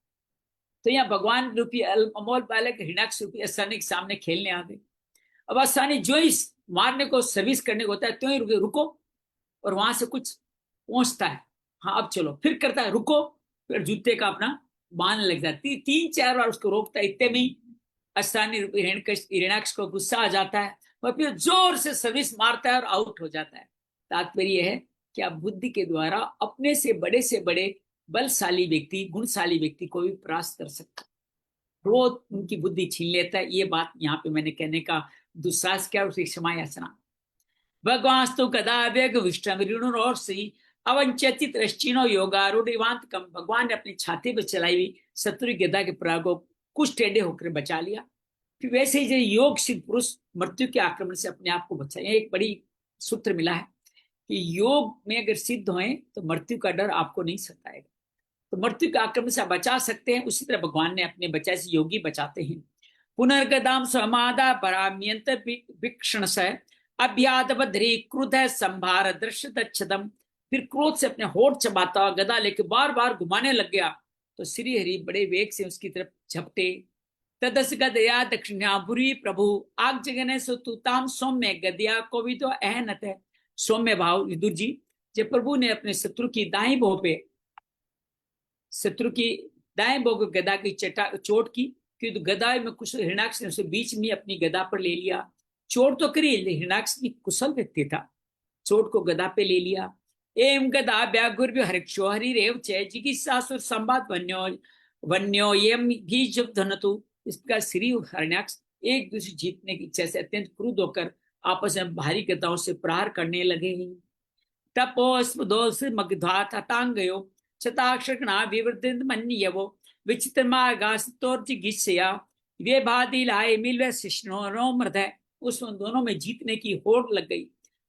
तो यहाँ भगवान रूपी अमोल बालक हिरण्याक्ष रूपी असानी के सामने खेलने आ गए। अब असानी जो ही मारने को सर्विस करने को होता है, तो ही रुको, और वहां से कुछ पहुंचता है, हाँ अब चलो, फिर करता है रुको, फिर जूते का अपना बांधने लग जाती है। 3-4 बार उसको रोकता है, इतने में अस्थानी हिरण्याक्ष को गुस्सा आ जाता है, वह फिर जोर से सर्विस मारता है और आउट हो जाता है। तात्पर्य है कि आप बुद्धि के द्वारा अपने से बड़े बलशाली व्यक्ति, गुणशाली व्यक्ति को भी परास्त कर सकते, क्रोध उनकी बुद्धि छीन लेता है। ये बात यहाँ पे मैंने कहने का दुस्साहस क्या, उसे क्षमा याचना। भगवास्तु गदा वेग विष्टम और सी अवंचित रश्चिनो योगारूढ़ कम। भगवान ने अपनी छाती पर चलाई हुई शत्रु गदा के प्रहार को कुछ टेढ़े होकर बचा लिया। फिर वैसे ही जो योग सिद्ध पुरुष मृत्यु के आक्रमण से अपने आप को बचाए। एक बड़ी सूत्र मिला है कि योग में अगर सिद्ध होए तो मृत्यु का डर आपको नहीं सताएगा, तो मृत्यु के आक्रमण से बचा सकते हैं। उसी तरह भगवान ने अपने बचाए से योगी बचाते हैं। पुनर्गदाम समादा पराम्यंत वीक्षण से अभ्यादरी क्रुध संभार दृश्य दक्षदम। फिर क्रोध से अपने होठ चबाता गदा लेके बार बार घुमाने लग गया, तो श्री हरि बड़े वेग से उसकी तरफ झपटे। तदस गदया दक्षिणाभुरी प्रभु आग जगने सुताम सौम्य गदया कोविदो अहनत है। सौम्य भाव विदुर जी, जब प्रभु ने अपने शत्रु की दाएं भों पे गदा की चोट की, कि गदा में कुछ हिरण्याक्ष ने उसे बीच में अपनी गदा पर ले लिया। चोट तो करी, हिरण्याक्ष भी कुशल व्यक्ति था, चोट को गदा पे ले लिया। एम गदा व्याघुर हरिक्षो हरिरेव च जिगिसासुर संवाद वन्यो यम भी जब धनतु। इस प्रकार श्री हरिण्याक्ष एक दूसरे जीतने की इच्छा से अत्यंत क्रुद्ध होकर आपस में भारी गदाओं से प्रहार करने लगे। तपोस्मदोष मगधा ततांगयो शताक्षणा विवर्धित मन्यवो विचित्र मार्गास्तोर्जिगिस्या वे भादी लाए मिलवे शिष्णो मृदय। उसमें दोनों में जीतने की होड़ लग गई।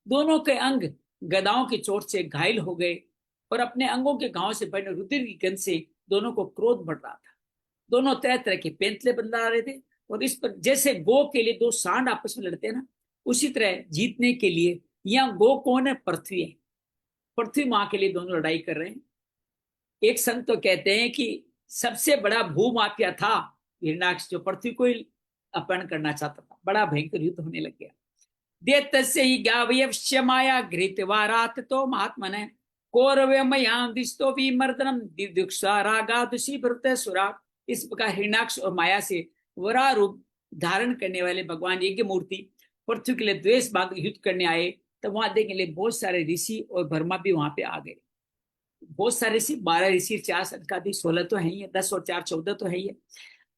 दोनों के अंग गदाओं की चोट से घायल हो गए और अपने अंगों के घाव से बने रुधिर की गंध से दोनों को क्रोध बढ़ रहा था। दोनों तरह तरह के पेंतले बना रहे थे, और इस पर जैसे गो के लिए दो सांड आपस में लड़ते हैं ना, उसी तरह जीतने के लिए यहाँ गो कौन है, पृथ्वी है। पृथ्वी माँ के लिए दोनों लड़ाई कर रहे हैं। एक संत तो कहते हैं कि सबसे बड़ा भूमाफिया था हिरण्याक्ष, जो पृथ्वी को ही अपहरण करना चाहता था। बड़ा भयंकर युद्ध होने लग गया। देतस्य ही ज्ञावयस्य माया घृतवारात तो महात्मने कौरवमयां दिस्तो विमर्दनम दिदुक्षा रागादुषी भृत सुरा। इस प्रकार हिरण्याक्ष और माया से वरा रूप धारण करने वाले भगवान यज्ञ मूर्ति पृथ्वी के लिए द्वेष भाग युद्ध करने आए। तब वहां देखने के लिए बहुत सारे ऋषि और ब्रह्मा भी वहां पे आ गए। बहुत सारे ऋषि, 12 ऋषि, 4 सनकादि 16 तो है ही है, 10 और 4 14 तो है ही है।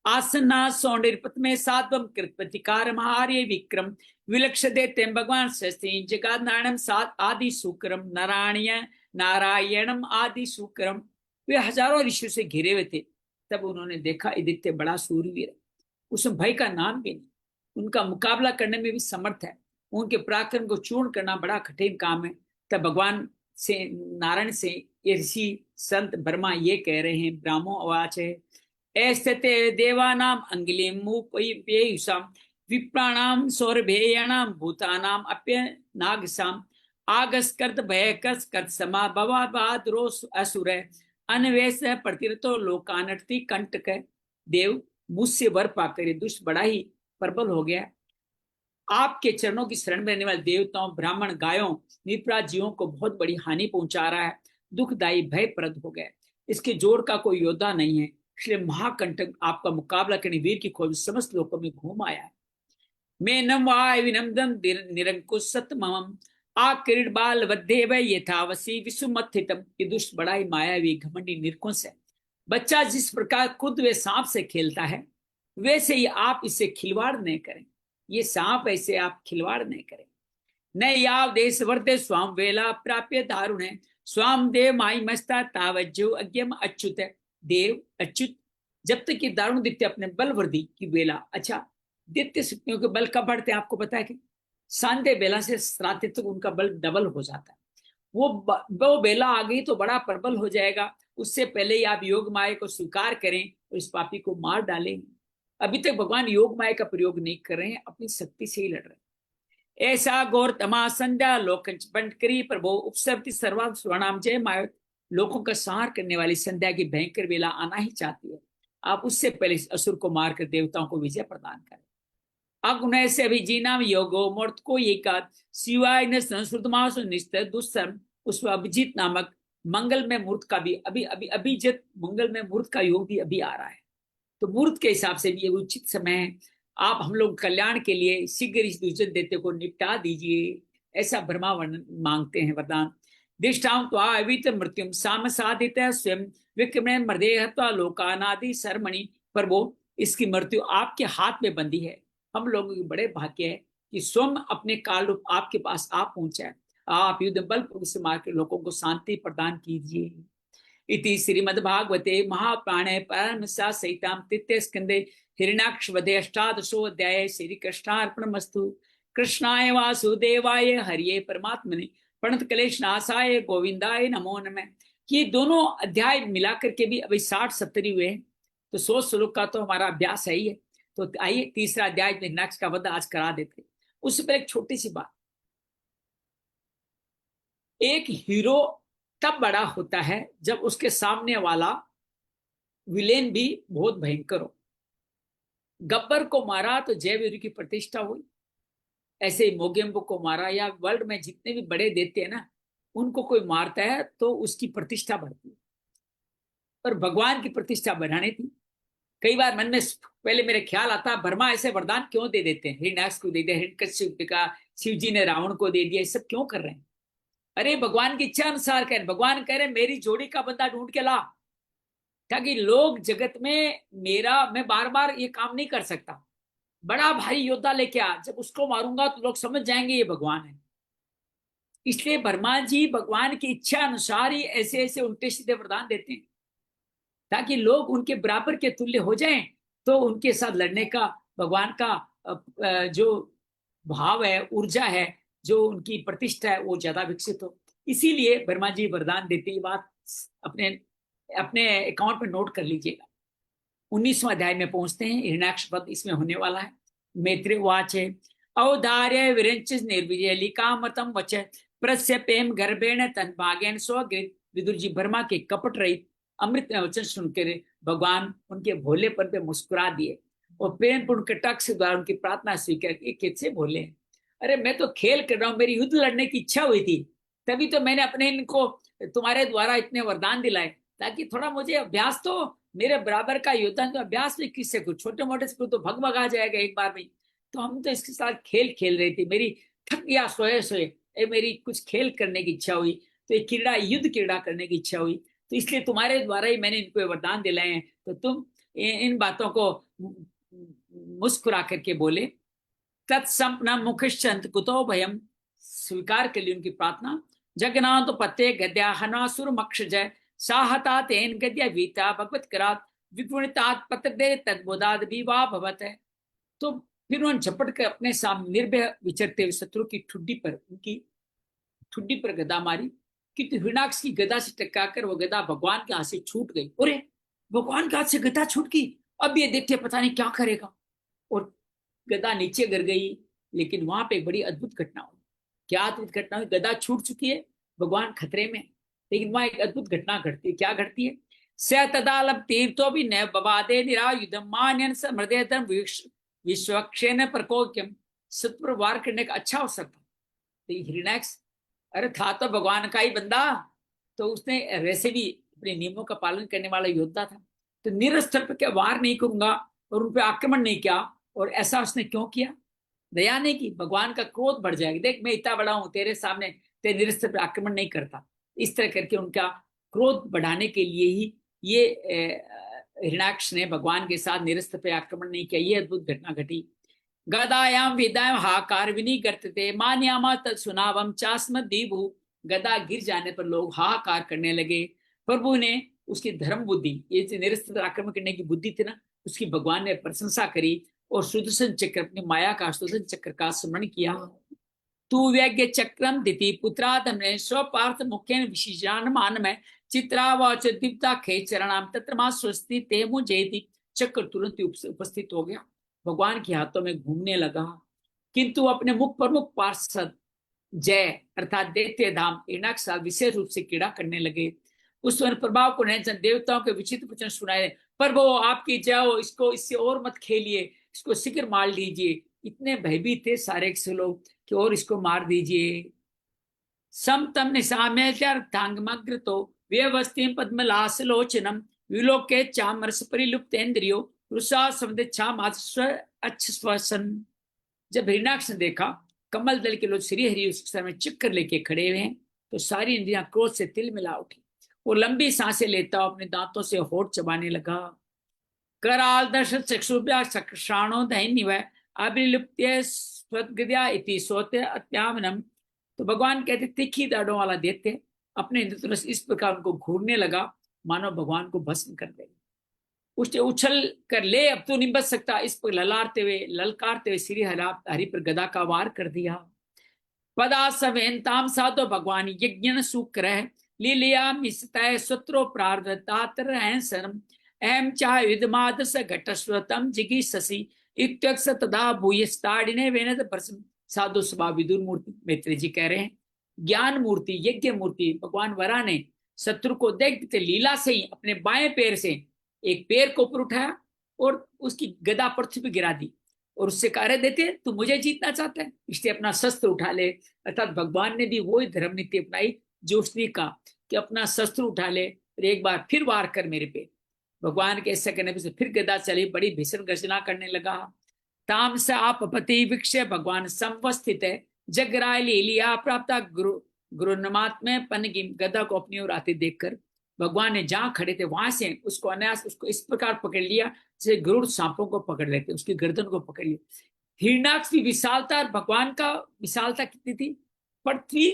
आसना सौंडर्पत में सात्वम कृतप्रतिकार महार्य विक्रम विलक्ष देते भगवान शस्त्री जगत नारायणम सात आदि सुक्रम नारायणम आदि सुक्रम। वे हजारों ऋषियों से घिरे हुए थे। तब उन्होंने देखा आदित्य बड़ा सूरवीर है, उसमें भय का नाम भी नहीं, उनका मुकाबला करने में भी समर्थ है, उनके पराक्रम को चूर्ण करना बड़ा कठिन काम है। तब भगवान से, नारायण से ये ऋषि संत ब्रह्मा ये कह रहे हैं, ब्राह्मो आवाच है, ऐस्ते देवानाम अंगिलिमुपयुषाम विप्राणाम सौरभेयाणाम भूतानाम अप्य नागसाम आगस्कर्त भयकस्कर्त समा भवाद्रो असुर अन्वेष प्रतिरतो लोकानर्ति कंटक। देव, मुझसे वर पाकर ये दुष्ट बड़ा ही प्रबल हो गया। आपके चरणों की शरण में रहने वाले देवताओं, ब्राह्मण, गायों, निपराध जीवों को बहुत बड़ी हानि पहुंचा रहा है, दुखदायी भयप्रद हो गया। इसके जोड़ का कोई योद्धा नहीं है, इसलिए महाकंटक आपका मुकाबला करने वीर की खोज समस्त लोकों में घूम आया है। मैं नमवाय विनम्दम निरंकुश सतमम आक्रीड बाल वध्येव यथावसी विसुमत्थितम। ये दुष्ट बड़ा ही मायावी घमंडी निरकुश है। बच्चा जिस प्रकार खुद वे सांप से खेलता है, वैसे ही आप इससे खिलवाड़ नहीं करें। ये सांप ऐसे आप खिलवाड़ नहीं करें। न याव देश वर्ते स्वाम वेला प्राप्य दारुण है स्वाम देव माई मस्ता तावज्जो अज्ञम अच्युत है। देव अच्युत, जब तक ये दारुण दित्य अपने बल वृद्धि की बेला, अच्छा दित्य शक्तियों के बल कब बढ़ते हैं आपको पता है कि सांध्य बेला से श्राद्ध तक उनका बल डबल हो जाता है। वो बेला आ गई तो बड़ा प्रबल हो जाएगा। उससे पहले ही आप योग माया को स्वीकार करें और इस पापी को मार डालें। अभी तक भगवान योग माया का प्रयोग नहीं कर रहे हैं, अपनी शक्ति से ही लड़ रहे हैं। ऐसा गौर तमा संध्या लोकंच बंटकरी प्रभो उपसर्ति सर्वा स्वर्णाम जय माया। लोगों का संहार करने वाली संध्या की भयंकर बेला आना ही चाहती है। आप उससे पहले असुर को मारकर देवताओं को विजय प्रदान करें। अग्नय से अभिजीनाम योगो मूर्त को एकाद शिवाय न संस्कृतमास निश्चित दुस्सर्म। उस अभिजीत नामक मंगल में मूर्त का भी अभिजित मंगल में मूर्त का योग भी अभी आ रहा है। तो मूर्त के हिसाब से भी ये उचित समय है। आप हम लोग कल्याण के लिए शीघ्र इस दुष्ट दैत्य को निपटा दीजिए, ऐसा ब्रह्मा मांगते हैं वरदान। दिष्टाम तो अवित मृत्युम साम साधित स्वयं विक्रम मृदेहत्वा लोकानादि शर्मणि। प्रभु, इसकी मृत्यु आपके हाथ में बंदी है। हम लोगों के बड़े भाग्य है कि स्वयं अपने काल रूप आपके पास आप पहुंचा है। आप युद्ध बल से मार के लोगों को शांति प्रदान कीजिए। इति श्रीमद्भागवते महापुराणे परमहंसा सहितां तृतीय स्कंदे हिरण्याक्ष वधे अष्टादशोऽध्याये श्री कृष्णार्पणमस्तु। कृष्णाय वासुदेवाय हरिये परमात्मने प्रणत क्लेश नाशाय गोविंदाय नमो नमः। ये दोनों अध्याय मिलाकर के भी अभी 60-70 हुए हैं, तो 100 श्लोक का तो हमारा अभ्यास है ही है। तो आइए तीसरा अध्याय में हिरण्याक्ष का वध आज करा देते। उससे पहले एक छोटी सी बात, एक हीरो तब बड़ा होता है जब उसके सामने वाला विलेन भी बहुत भयंकर हो। गब्बर को मारा तो जयवीर की प्रतिष्ठा हुई, ऐसे ही मोगेम्बो को मारा, या वर्ल्ड में जितने भी बड़े देते हैं ना, उनको कोई मारता है तो उसकी प्रतिष्ठा बढ़ती है। पर भगवान की प्रतिष्ठा बढ़ानी थी। कई बार मन में पहले मेरे ख्याल आता, ब्रह्मा ऐसे वरदान क्यों दे देते हैं, हिरण्याक्ष को दे दिया, हिरण्यकश्यप का, शिव जी ने रावण को दे दिया, ये सब क्यों कर रहे हैं? अरे भगवान की इच्छा अनुसार कह रहे, भगवान कह रहे मेरी जोड़ी का बंदा ढूंढ के ला, ताकि लोग जगत में मैं बार बार ये काम नहीं कर सकता, बड़ा भारी योद्धा लेके आ, जब उसको मारूंगा तो लोग समझ जाएंगे ये भगवान है। इसलिए ब्रह्मा जी भगवान की इच्छा अनुसार ही ऐसे ऐसे उल्टे सीधे वरदान देते हैं, ताकि लोग उनके बराबर के तुल्य हो जाएं, तो उनके साथ लड़ने का भगवान का जो भाव है, ऊर्जा है, जो उनकी प्रतिष्ठा है, वो ज्यादा विकसित हो। इसीलिए ब्रह्मा जी वरदान देते ही बात अपने अपने अकाउंट में नोट कर लीजिएगा। 19वां अध्याय में पहुंचते हैं। हिरण्याक्ष वध इसमें होने वाला है। मैत्रेय वाच है, औदार्य विरंच निर्विजय लिकामतम वच प्रस्यपेम गर्भेण तन भागेन स्वगृत। विदुर जी ब्रह्मा के कपट रहित अमृत वचन सुनकर भगवान उनके भोलेपन पे मुस्कुरा दिए और प्रेम पूर्ण कटाक्ष द्वारा उनकी प्रार्थना स्वीकार की। कैसे भोले, अरे मैं तो खेल कर रहा हूँ, मेरी युद्ध लड़ने की इच्छा हुई थी, तभी तो मैंने अपने इनको तुम्हारे द्वारा इतने वरदान दिलाए, ताकि थोड़ा मुझे अभ्यास, तो मेरे बराबर का योद्धा तो अभ्यास भी किससे, कुछ छोटे मोटे से तो भग आ जाएगा एक बार में। तो हम तो इसके साथ खेल खेल रहे थे, मेरी थक गया सोए सोए, मेरी कुछ खेल करने की इच्छा हुई, तो एक क्रीड़ा, युद्ध क्रीड़ा करने की इच्छा हुई, तो इसलिए तुम्हारे द्वारा ही मैंने इनको वरदान दिलाए हैं। तो तुम इन बातों को मुस्कुरा करके बोले। तत्संपन्न मुखश्चंत कुतो भयम, स्वीकार के लिए उनकी प्रार्थना। जगन्नाथ पते गद्या हनासुर मक्ष जय, साहता तेन गद्या वीता भगवत करात, विगुणितात पत्र दे तद्बोधाद विवाह भवत है। तो फिर उन्होंने झपट कर अपने सामने निर्भय विचरते हुए शत्रु की ठुड्डी पर, उनकी ठुड्डी पर गदा मारी, किंतु हिरणाक्ष की गदा से टकराकर वो गदा भगवान के हाथ से छूट गई। अरे भगवान के हाथ से गदा छूट गई, अब ये देखते पता नहीं क्या करेगा, और गदा नीचे गिर गई। लेकिन वहां पे एक बड़ी अद्भुत घटना हुई। क्या अद्भुत घटना हुई? गदा छूट चुकी है, भगवान खतरे में, लेकिन वहां एक अद्भुत घटना घटती है। क्या घटती है? स तदालब तीर्थो भी न बवादे निरायुधम मान्यन समृद्धम विश्वक्षेन प्रकोक्यम। सत्वर वार करने का अच्छा अवसर था। तो हिरण्यक्ष, अरे था तो भगवान का ही बंदा, तो उसने वैसे भी अपने नियमों का पालन करने वाला योद्धा था, तो निरस्त्र पर क्या वार नहीं करूंगा और उन पर आक्रमण नहीं किया। और ऐसा उसने क्यों किया? दया नहीं की, भगवान का क्रोध बढ़ जाएगा, देख मैं इतना बड़ा हूं, तेरे सामने तेरे निरस्त्र पर आक्रमण नहीं करता। इस तरह करके उनका क्रोध बढ़ाने के लिए ही ये हिरण्याक्ष ने भगवान के साथ निरस्त्र पे आक्रमण नहीं किया। ये अद्भुत घटना घटी। गदायाम विदायाम हाकार विनी करते मान्यामा तत् सुनावम चास्म दीभु। गदा गिर जाने पर लोग हाहाकार करने लगे। प्रभु ने उसकी धर्म बुद्धि, ये निरस्त्र आक्रमण करने की बुद्धि थी ना, उसकी भगवान ने प्रशंसा करी और सुदर्शन चक्र, अपनी माया का सुदर्शन चक्र का स्मरण किया। तू व्यज्ञ चक्रम दिति पुत्रादम ने स्वपार्थ मुख्य विशिजान मान में चित्रावाच दीप्ता खे चरणाम तत्रमा स्वस्ति ते मुझेति। चक्र तुरंत उपस्थित हो गया, भगवान के हाथों में घूमने लगा, किंतु अपने मुख प्रमुख पार्षद जय अर्थात दैत्य धाम हिरण्याक्ष विशेष रूप से कीड़ा करने लगे। उस प्रभाव को नहीं, देवताओं के विचित्र वचन सुनाए, पर वो आपकी जय हो, इसको इससे और मत खेलिए, इसको शीघ्र मार लीजिए। इतने भयभीत थे सारे लोग कि और इसको मार दीजिए। समतम निशाम्यर्थांगमग्र तो व्यवस्थिम पद्मलासलोचनम विलोके चामरस परिलुप्तेन्द्रियो रुषा स्वसन। जब हिरण्याक्ष ने देखा कमल दल के लोग श्री हरि उस समय चक्कर लेके खड़े हुए हैं, तो सारी इंद्रियां क्रोध से तिल मिला उठी। वो लंबी सांसें लेता अपने दांतों से होठ चबाने लगा। कराल दर्श चक्षुभ्या चक्षाणो दैन्यव अभिलिप्त्य स्वगद्या इति सोते अत्यामनम। तो भगवान कहते तीखी दाढ़ों वाला देते अपने इस प्रकार उनको घूरने लगा, मानो भगवान को भस्म कर देगा। उसने उछल कर ले, अब तो नहीं बच सकता, इस पर ललकारते हुए श्री हरि पर गदा का वार कर दिया। पदा सवेन्ताम साधो भगवान यज्ञ सुकर लीलिया मिस्तय सूत्रो प्रार्धतातर सनम अहम चाह युद्धमाद स घटस्वतम जिगी शशि इत्यक्ष तदा भूयस्ताड़िने वेनत प्रसन्न। साधु सभा विदुर मूर्ति मैत्री जी कह रहे हैं, ज्ञान मूर्ति यज्ञ मूर्ति भगवान वरा ने शत्रु को देखते लीला से ही अपने बाएं पैर से एक पैर को ऊपर उठाया और उसकी गदा पृथ्वी पर गिरा दी और उससे कार्य देते तू मुझे जीतना चाहता है, इसलिए अपना शस्त्र उठा ले। अर्थात भगवान ने भी वही धर्म नीति अपनाई जो उसने कहा कि अपना शस्त्र उठा ले और एक बार फिर वार कर मेरे पे। भगवान के ऐसा करने से फिर गदा चली, बड़ी भीषण गर्जना करने लगा। ताम से आपपति विक्ष भगवान संवस्थित है जगराय लिया प्राप्त गुरुनमात्म पनगिम। गदा को अपनी ओर आते देखकर भगवान ने जहां खड़े थे वहां से उसको अनायास उसको इस प्रकार पकड़ लिया जैसे गरुड़ सांपों को पकड़ लेते, उसकी गर्दन को पकड़ लिया। हिरण्याक्ष की विशालता, भगवान का विशालता कितनी थी? पृथ्वी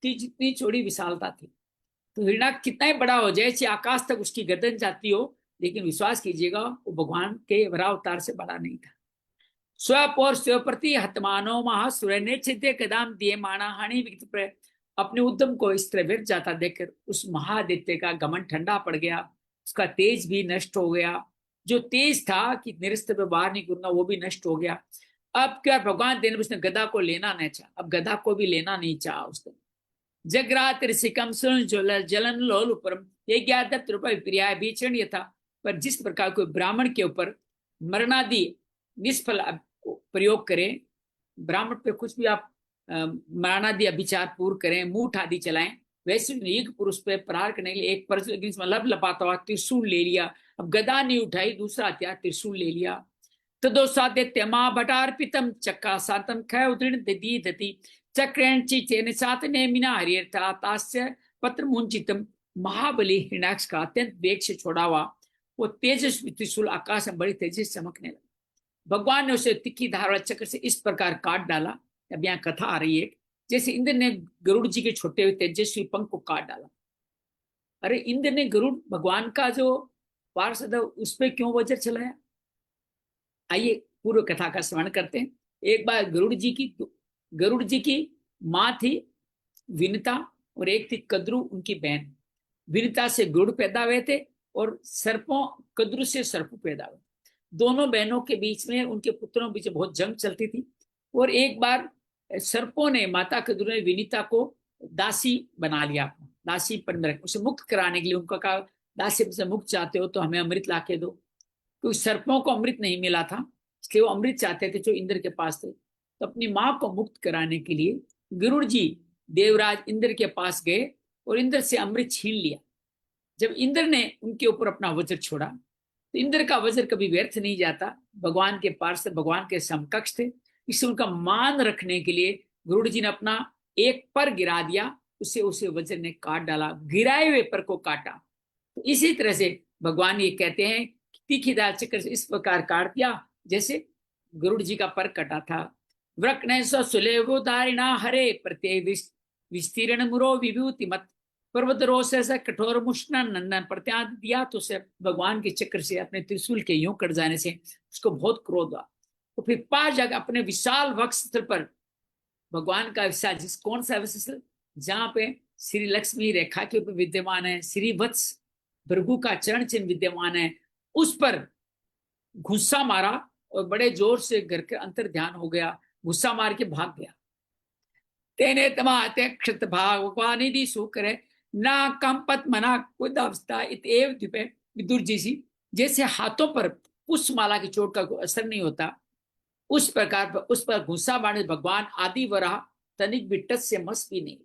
की जितनी चौड़ी विशालता थी। तो हिरण्याक्ष कितना ही बड़ा हो जाए, आकाश तक उसकी गर्दन जाती हो, लेकिन विश्वास कीजिएगा वो भगवान के वरावतार से बड़ा नहीं था। स्वपौर स्वप्रति हतमानो महासुर ने छिद्य कदाम दिए माना हानि विक्त। अपने उद्यम को इस तरह व्यर्थ जाता देखकर उस महादित्य का गमन ठंडा पड़ गया, उसका तेज भी नष्ट हो गया। जो तेज था कि निरस्त्र पे बाहर नहीं करूंगा वो भी नष्ट हो गया। अब क्या भगवान देने उसने गदा को लेना नहीं चाहा, अब गदा को भी लेना नहीं चाहा उसने। जगरात ऋषिकम जलन लोलुपरम ये ज्ञात रूप प्रिया बीचरण यथा। पर जिस प्रकार कोई ब्राह्मण के ऊपर मरणादि निष्फल प्रयोग करें, ब्राह्मण पे कुछ भी आप मरणादि अभिचार पूर्ण करें, मूठ आदि चलाएं, वैसे नीक पुरुष पे प्रहार करने के लिए एक परस लब लपाता हुआ त्रिशूल ले लिया। अब गदा नहीं उठाई, दूसरा हथियार त्रिशूल ले लिया। तदोसादित्यमा भटार्पितम चक्का सातम खय उदृण ददी दति चक्रेण चिचेन सात नेमिना हरियर्था तास्य पत्र मुंचितम। महाबली हिरण्याक्ष का अत्यंत वेग से छोड़ा हुआ वो तेजस्वी त्रिशूल आकाश में बड़ी तेजी से चमकने लगा। भगवान ने उसे तिक्की धार वाले चक्र से इस प्रकार काट डाला। अब यहाँ कथा आ रही है, जैसे इंद्र ने गरुड़ जी के छोटे हुए तेजस्वी पंख को काट डाला। अरे इंद्र ने गरुड़ भगवान का जो पार्षद है उस पर क्यों वज्र चलाया? आइए पूर्व कथा का स्मरण करते हैं। एक बार गरुड़ जी की माँ थी विनता और एक थी कद्रु उनकी बहन। विनता से गरुड़ पैदा हुए थे और कद्रु से सर्प पैदा हुए। दोनों बहनों के बीच में, उनके पुत्रों के बीच बहुत जंग चलती थी। और एक बार सर्पों ने, माता कद्रु ने विनीता को दासी बना लिया, दासी पर में रख, उसे मुक्त कराने के लिए उनको कहा दासी से मुक्त चाहते हो तो हमें अमृत ला के दो, क्योंकि सर्पों को अमृत नहीं मिला था इसलिए वो अमृत चाहते थे जो इंद्र के पास थे। तो अपनी माँ को मुक्त कराने के लिए गरुड़ जी देवराज इंद्र के पास गए और इंद्र से अमृत छीन लिया। जब इंद्र ने उनके ऊपर अपना वज्र छोड़ा तो इंद्र का वज्र कभी व्यर्थ नहीं जाता, भगवान के पार्षद, भगवान के समकक्ष थे, इससे उनका मान रखने के लिए गरुड़ जी ने अपना एक पर गिरा दिया, उसे वज्र ने काट डाला, गिराए हुए पर को काटा। तो इसी तरह से भगवान ये कहते हैं कि तीखी धार चक्र से इस प्रकार काट दिया जैसे गरुड़ जी का पर कटा था। वृक्ण सुलेवोदारिणा हरे प्रत्यय विस्तीर्ण मुरो विभूति मत पर्वत रोष ऐसा कठोर मुष्ण नंदन प्रत्याद दिया। तो उसे भगवान के चक्र से, अपने त्रिशूल के यूं कट जाने से उसको बहुत क्रोध हुआ। तो फिर 5 जगह अपने विशाल वक्ष पर भगवान का विशाल, जिस कौन सा वक्ष जहां पे श्री लक्ष्मी रेखा के ऊपर विद्यमान है, श्री वत्स भृगु का चरण चिन्ह विद्यमान है, उस पर गुस्सा मारा और बड़े जोर से घर के अंतर ध्यान हो गया, गुस्सा मार के भाग गया। तेने तमाते क्षत भगवान यदि सुकर ना कंपत मना कुदवस्था इतएव द्वीपे विदुर जैसी, जैसे हाथों पर पुष्पमाला की चोट का कोई असर नहीं होता, उस प्रकार पर उस पर गुस्सा मारने भगवान आदि वरा तनिक बिट्टस से मस भी नहीं।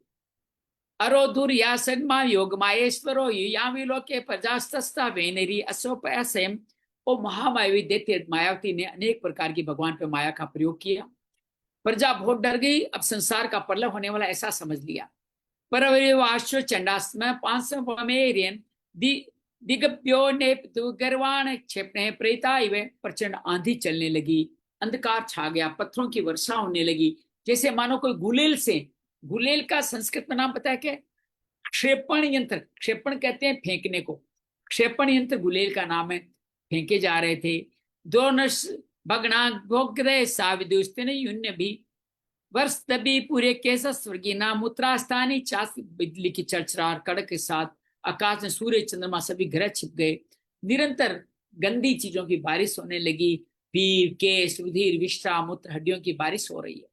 अरोधुर या सन्मा योग माहेश्वरो यामी लोके प्रजास्ता वेनेरी असोपया स्वयं। और महामायावी दैत्य मायावती ने अनेक प्रकार की भगवान पे माया का प्रयोग किया। प्रजा बहुत डर गई, अब संसार का प्रलय होने वाला ऐसा समझ लिया। परवरिवाश्व चंडास्म 500 में दिगभ्यो ने गर्वाण क्षेपणे प्रेता इवे प्रचंड आंधी चलने लगी, अंधकार छा गया, पत्थरों की वर्षा होने लगी, जैसे मानो कोई गुलेल से, गुलेल का संस्कृत में नाम पता है क्या? क्षेपण यंत्र। क्षेपण कहते हैं फेंकने को, क्षेपण यंत्र गुलेल का नाम है। फेंके जा रहे थे। दोनश भगना भोग्रे साविदुस्तिन युन्य भी वर्ष तभी पूरे केस स्वर्गीना मुत्रास्थानी चास बिजली की चरचरार कड़क के साथ आकाश में सूर्य चंद्रमा सभी ग्रह छिप गए। निरंतर गंदी चीजों की बारिश होने लगी, पीर केस रुधिर विश्रा मूत्र हड्डियों की बारिश हो रही है।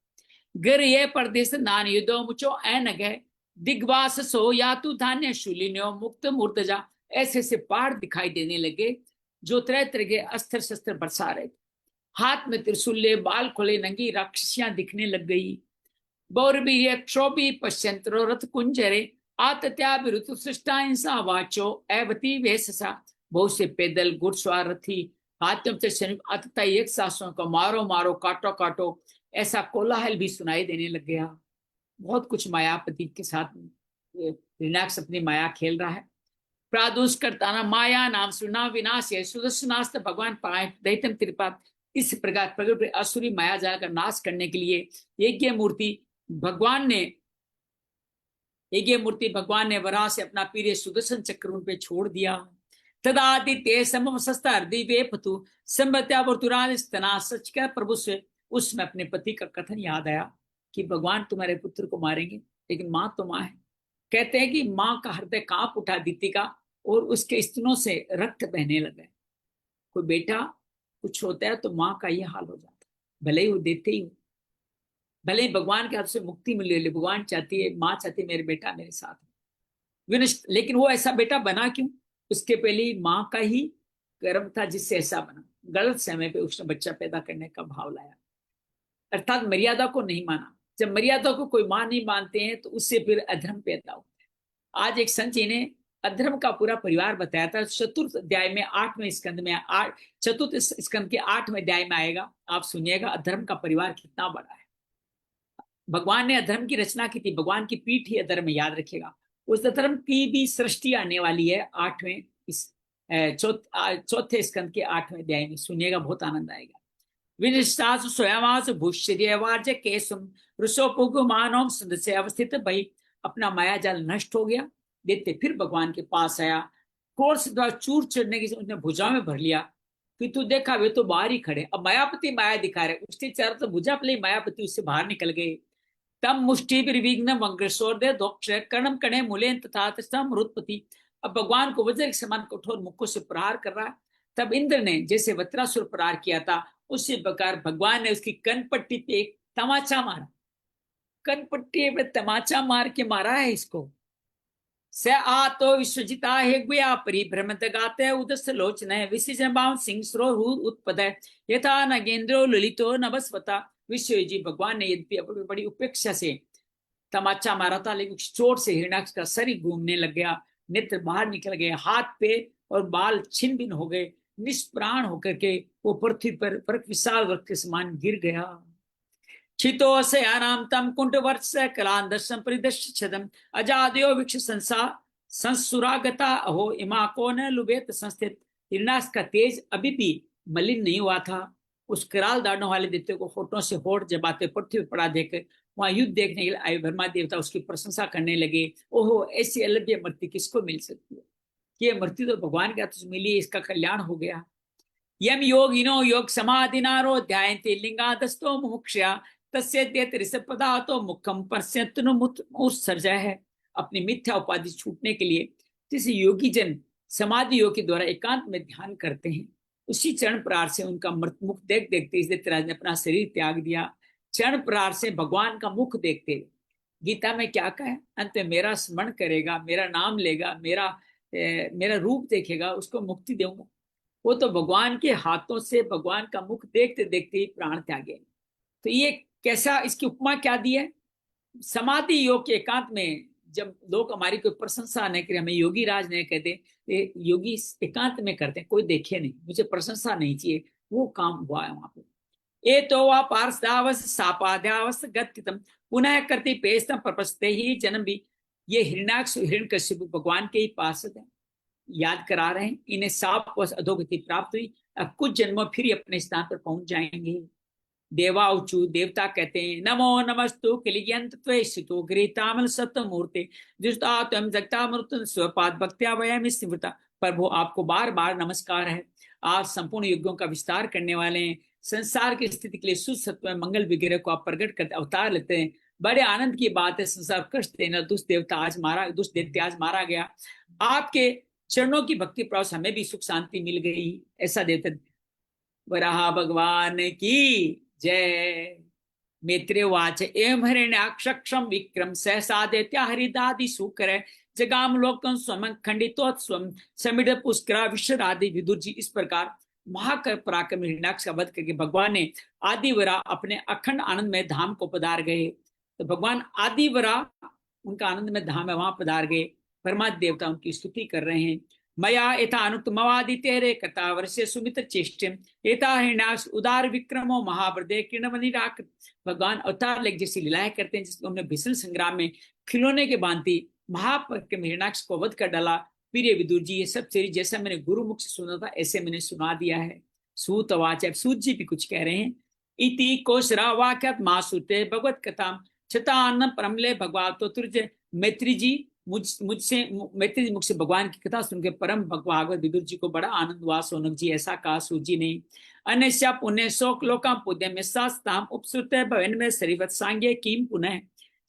गर ये परदेश नान युद्धो मुचो ऐन गए दिग्वास सो यातु धान्य शूलिन्यो मुक्त मूर्तजा। ऐसे ऐसे पहाड़ दिखाई देने लगे जो तरह तरह के अस्त्र शस्त्र बरसा रहे थे। हाथ में त्रिशूले, बाल खोले नंगी राक्षसियां दिखने लग गई। बौरबीर्य क्षोभी पश्यंतरो रथ कुंजरे आतत्या ऋतु सृष्टा इंसा वाचो एवती वेशसा। बहुत से पैदल घुड़सवार रथी हाथियों से अतः एक सासों को मारो मारो काटो काटो ऐसा कोलाहल भी सुनाई देने लग गया। बहुत कुछ मायापति के साथ हिरण्याक्ष अपनी माया खेल रहा है। प्रादुष करताना माया नाम सुना विनाश है सुदर्शनास्त भगवान पाए दैत्यम त्रिपात। इस प्रकार प्रगट असुरी माया जाल का नाश करने के लिए यज्ञ मूर्ति भगवान ने वरा से अपना पीरे सुदर्शन चक्र उन पे छोड़ दिया। तदादित्य समम सस्ता दिव्य पतु संबत्या सच का प्रभु से उसमें अपने पति का कथन याद आया कि भगवान तुम्हारे पुत्र को मारेंगे, लेकिन माँ तो माँ है। कहते हैं कि माँ का हृदय कांप उठा दीति का और उसके स्तनों से रक्त बहने लगे। कोई बेटा कुछ होता है तो माँ का ये हाल हो जाता है, भले ही वो देते ही हो। भले ही भगवान के हाथ से मुक्ति मिले, भगवान चाहती है, माँ चाहती है मेरे बेटा मेरे साथ विनष्ट, लेकिन वो ऐसा बेटा बना क्यों? उसके पहले ही माँ का ही गर्भ था जिससे ऐसा बना। गलत समय पे उसने बच्चा पैदा करने का भाव लाया, अर्थात मर्यादा को नहीं माना। जब मर्यादा को कोई मां नहीं मानते हैं तो उससे फिर अधर्म पैदा होता है। आज एक संत जी ने अधर्म का पूरा परिवार बताया था। चतुर्थ अध्याय में 8वें स्कंद में, चतुर्थ स्कंद के 8वें अध्याय में आएगा, आप सुनिएगा अधर्म का परिवार कितना बड़ा है। भगवान ने अधर्म की रचना की थी, भगवान की पीठ ही अधर्म, याद रखेगा। उस अधर्म की भी सृष्टि आने वाली है 8वें इस चौथे स्कंद के 8वें अध्याय में, सुनिएगा बहुत आनंद आएगा। विनिष्ठासु स्वयमासु भूष्यवार्य केसुम ऋषोपुगुमानोम सदस्य अवस्थित भाई, अपना माया जाल नष्ट हो गया। देखते फिर भगवान के पास आया, क्रोध से द्वारा चूर चढ़ने की उसने भुजाओं में भर लिया। फिर तू देखा वे तो बाहर ही खड़े, अब मायापति माया दिखा रहे, उसके चारों तो भुजा पले मायापति उससे बाहर निकल गए। तम मुष्टि विघ्न अग्रसोर दोक्ष कर्णम कणे मूले तथा मरुत्पति, अब भगवान को वज्र के समान कठोर मुक्कों से प्रहार कर रहा है। तब इंद्र ने जैसे वत्रासुर प्रहार किया था उसी प्रकार भगवान ने उसकी कनपट्टी पे एक तमाचा मारा, कनपट्टी पे तमाचा मार के मारा है इसको। स आतो विश्वजिता हे गुया परिभ्रमत गाते उदस लोचन विसर्जन भाव सिंह स्रो उत्पद यथा नगेंद्रो ललितो नभस्वता। विश्वजी भगवान ने यद्यपि बड़ी उपेक्षा से तमाचा मारा था, लेकिन चोट से हिरणाक्ष का शरीर घूमने लग गया, नेत्र बाहर निकल गए, हाथ पे और बाल छिन्न भिन्न हो गए, निष्प्राण होकर के वो पृथ्वी पर विशाल वृक्ष के समान गिर गया। क्षितोऽसयानां तम कुंठवर्ष कलान्दर्शं परिदर्शदम् अजादयो विक्ष संसुरागता अहो इमा को न लुबेत संस्थित। हिरणाक्ष का तेज अभी भी मलिन नहीं हुआ था। उस कराल दाढ़ों वाले दैत्य को होठों से होठ जबाते पृथ्वी पड़ा देकर वहां युद्ध देखने के लिए आए ब्रह्मा देवता उसकी प्रशंसा करने लगे। ओहो, ऐसी अलभ्य मृत्यु किसको मिल सकती है? ये मृत्यु तो भगवान के हाथ से मिली, इसका कल्याण हो गया। यम योगिनो योग समाधिनारो ध्यायन्ते लिंगादस्तो मुमुक्षा तस्य पदातो मुखम पर्यंतनुत्सर्जय है। अपनी मिथ्या उपाधि छूटने के लिए जिसे योगी जन समाधि योग के द्वारा एकांत में ध्यान करते हैं, उसी चरण प्रहार से उनका मुख देख देखते इसलिए दैत्यराज ने अपना शरीर त्याग दिया। चरण प्रहार से भगवान का मुख देखते। गीता में क्या कहा है? अंत में मेरा स्मरण करेगा, मेरा नाम लेगा, मेरा रूप देखेगा, उसको मुक्ति दूंगा। वो तो भगवान के हाथों से भगवान का मुख देखते देखते ही प्राण त्यागे। तो ये कैसा, इसकी उपमा क्या दी है? समाधि योग के एकांत में जब लोग हमारी कोई प्रशंसा नहीं करे, हमें योगी राज नहीं कहते, योगी एकांत में करते हैं, कोई देखे नहीं, मुझे प्रशंसा नहीं चाहिए, वो काम हुआ है वहां पे। ए तो वा पार्षदावस सापाद्यावस गतितम पुनः करती पेस्तम प्रपस्ते ही जन्म भी। ये हिरण्याक्ष हिरण्यकश्यप भगवान के ही पार्षद है, याद करा रहे हैं, इन्हें साप व अधोगति प्राप्त हुई, अब कुछ जन्मों फिर अपने स्थान पर पहुंच जाएंगे। देवाउचु, देवता कहते हैं नमो नमस्तु किलियंत त्वेषितो गिरितामल सत्तमूर्ते जुष्टा त्वं जगता मृत्युं स्वपाद भक्त्या वयम स्मृता। प्रभु आपको बार बार नमस्कार है, आप संपूर्ण युगों का विस्तार करने वाले हैं, संसार की स्थिति के लिए शुद्ध सत्व मंगल वगैरह को आप प्रकट करते अवतार लेते हैं। बड़े आनंद की बात है, संसार कष्ट देना दुष्ट दैत्य आज मारा गया, आपके चरणों की भक्ति प्रवास हमें भी सुख शांति मिल गई, ऐसा देते। वराह भगवान की जय। मैत्रेवाच एवं हिरण्याक्षम विक्रम सहसा दैत्या हरिदादि सुकर जगाम लोकम स्वम खंडितोत्स्वम समिड पुष्करा विश्वरादि। विदुर जी इस प्रकार महाकर पराक्रम हिरण्याक्ष का वध करके भगवान ने आदिवरा अपने अखंड आनंद में धाम को पधार गए। तो भगवान आदिवरा उनका आनंद में धाम है, वहां पधार गए। परमात्मा देवता उनकी स्तुति कर रहे हैं। मया एता अनुत्तमवादि तेरे कथा वर्षे सुमित चेष्टम एता हिरण्याक्ष उदार विक्रमो महावृदे किरणमणिराक। भगवान अवतार लेख जैसी लीलाएं करते हैं, जिसको हमने भीषण संग्राम में खिलौने के भांति महापराक्रम हिरण्याक्ष को वध कर डाला। प्रिय विदुर जी, ये सब चीज जैसा मैंने गुरु मुख से सुना था ऐसे मैंने सुना दिया है। सूतवाच, सूत जी भी कुछ कह रहे हैं। इति कोशरा वाक्यात मासुते भगवत कथा छतान्न परमले भगवान तो तुर्ज। मैत्री जी मुझसे मैत्री मुख से भगवान की कथा सुनकर परम भागवत विदुर जी को बड़ा आनंद हुआ। सोनक जी ऐसा कहा सूत जी ने। अन्य पुण्य शोक लोका पुण्य में सास्ताम उपसुत भवन में शरीवत सांगे कीम पुनः।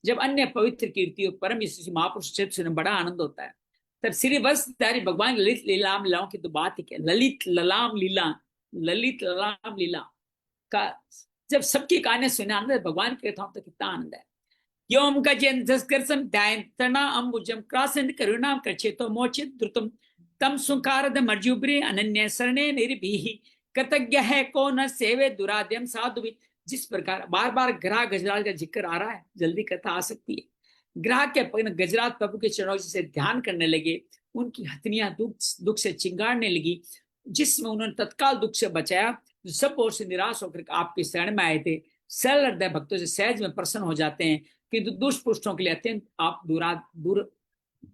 जब अन्य पवित्र कीर्ति और परम यशस्वी महापुरुष सुनने बड़ा आनंद होता है, तब श्री वत्सधारी भगवान ललित लीलाम लीलाओं की तो बात ही क्या। ललित ललाम लीला का जब सबकी कहानी सुने आनंद, भगवान की कथाओं तो कितना आनंद है। योम गजेन जस्करसम ध्यान तना अंबुजम क्रासन करुणाम कृचेतो मोचित द्रुतम तम सुखारद मर्जुब्रे अनन्य शरणे निर्भीहि कृतज्ञ है को न सेवे दुराद्यम साधु भी। जिस प्रकार बार बार ग्राह गजराज का जिक्र आ रहा है, जल्दी कथा आ सकती है। ग्राह के गजराज प्रभु के चरणों से ध्यान करने लगे, उनकी हथनियां दुख से चिंगाड़ने लगी, जिसमें उन्होंने तत्काल दुख से बचाया। सब ओर से निराश होकर आपके शरण में आए थे, सरल हृदय भक्तों से सहज में प्रसन्न हो जाते हैं कि दुष्पुरुषों के लिए अत्यंत आप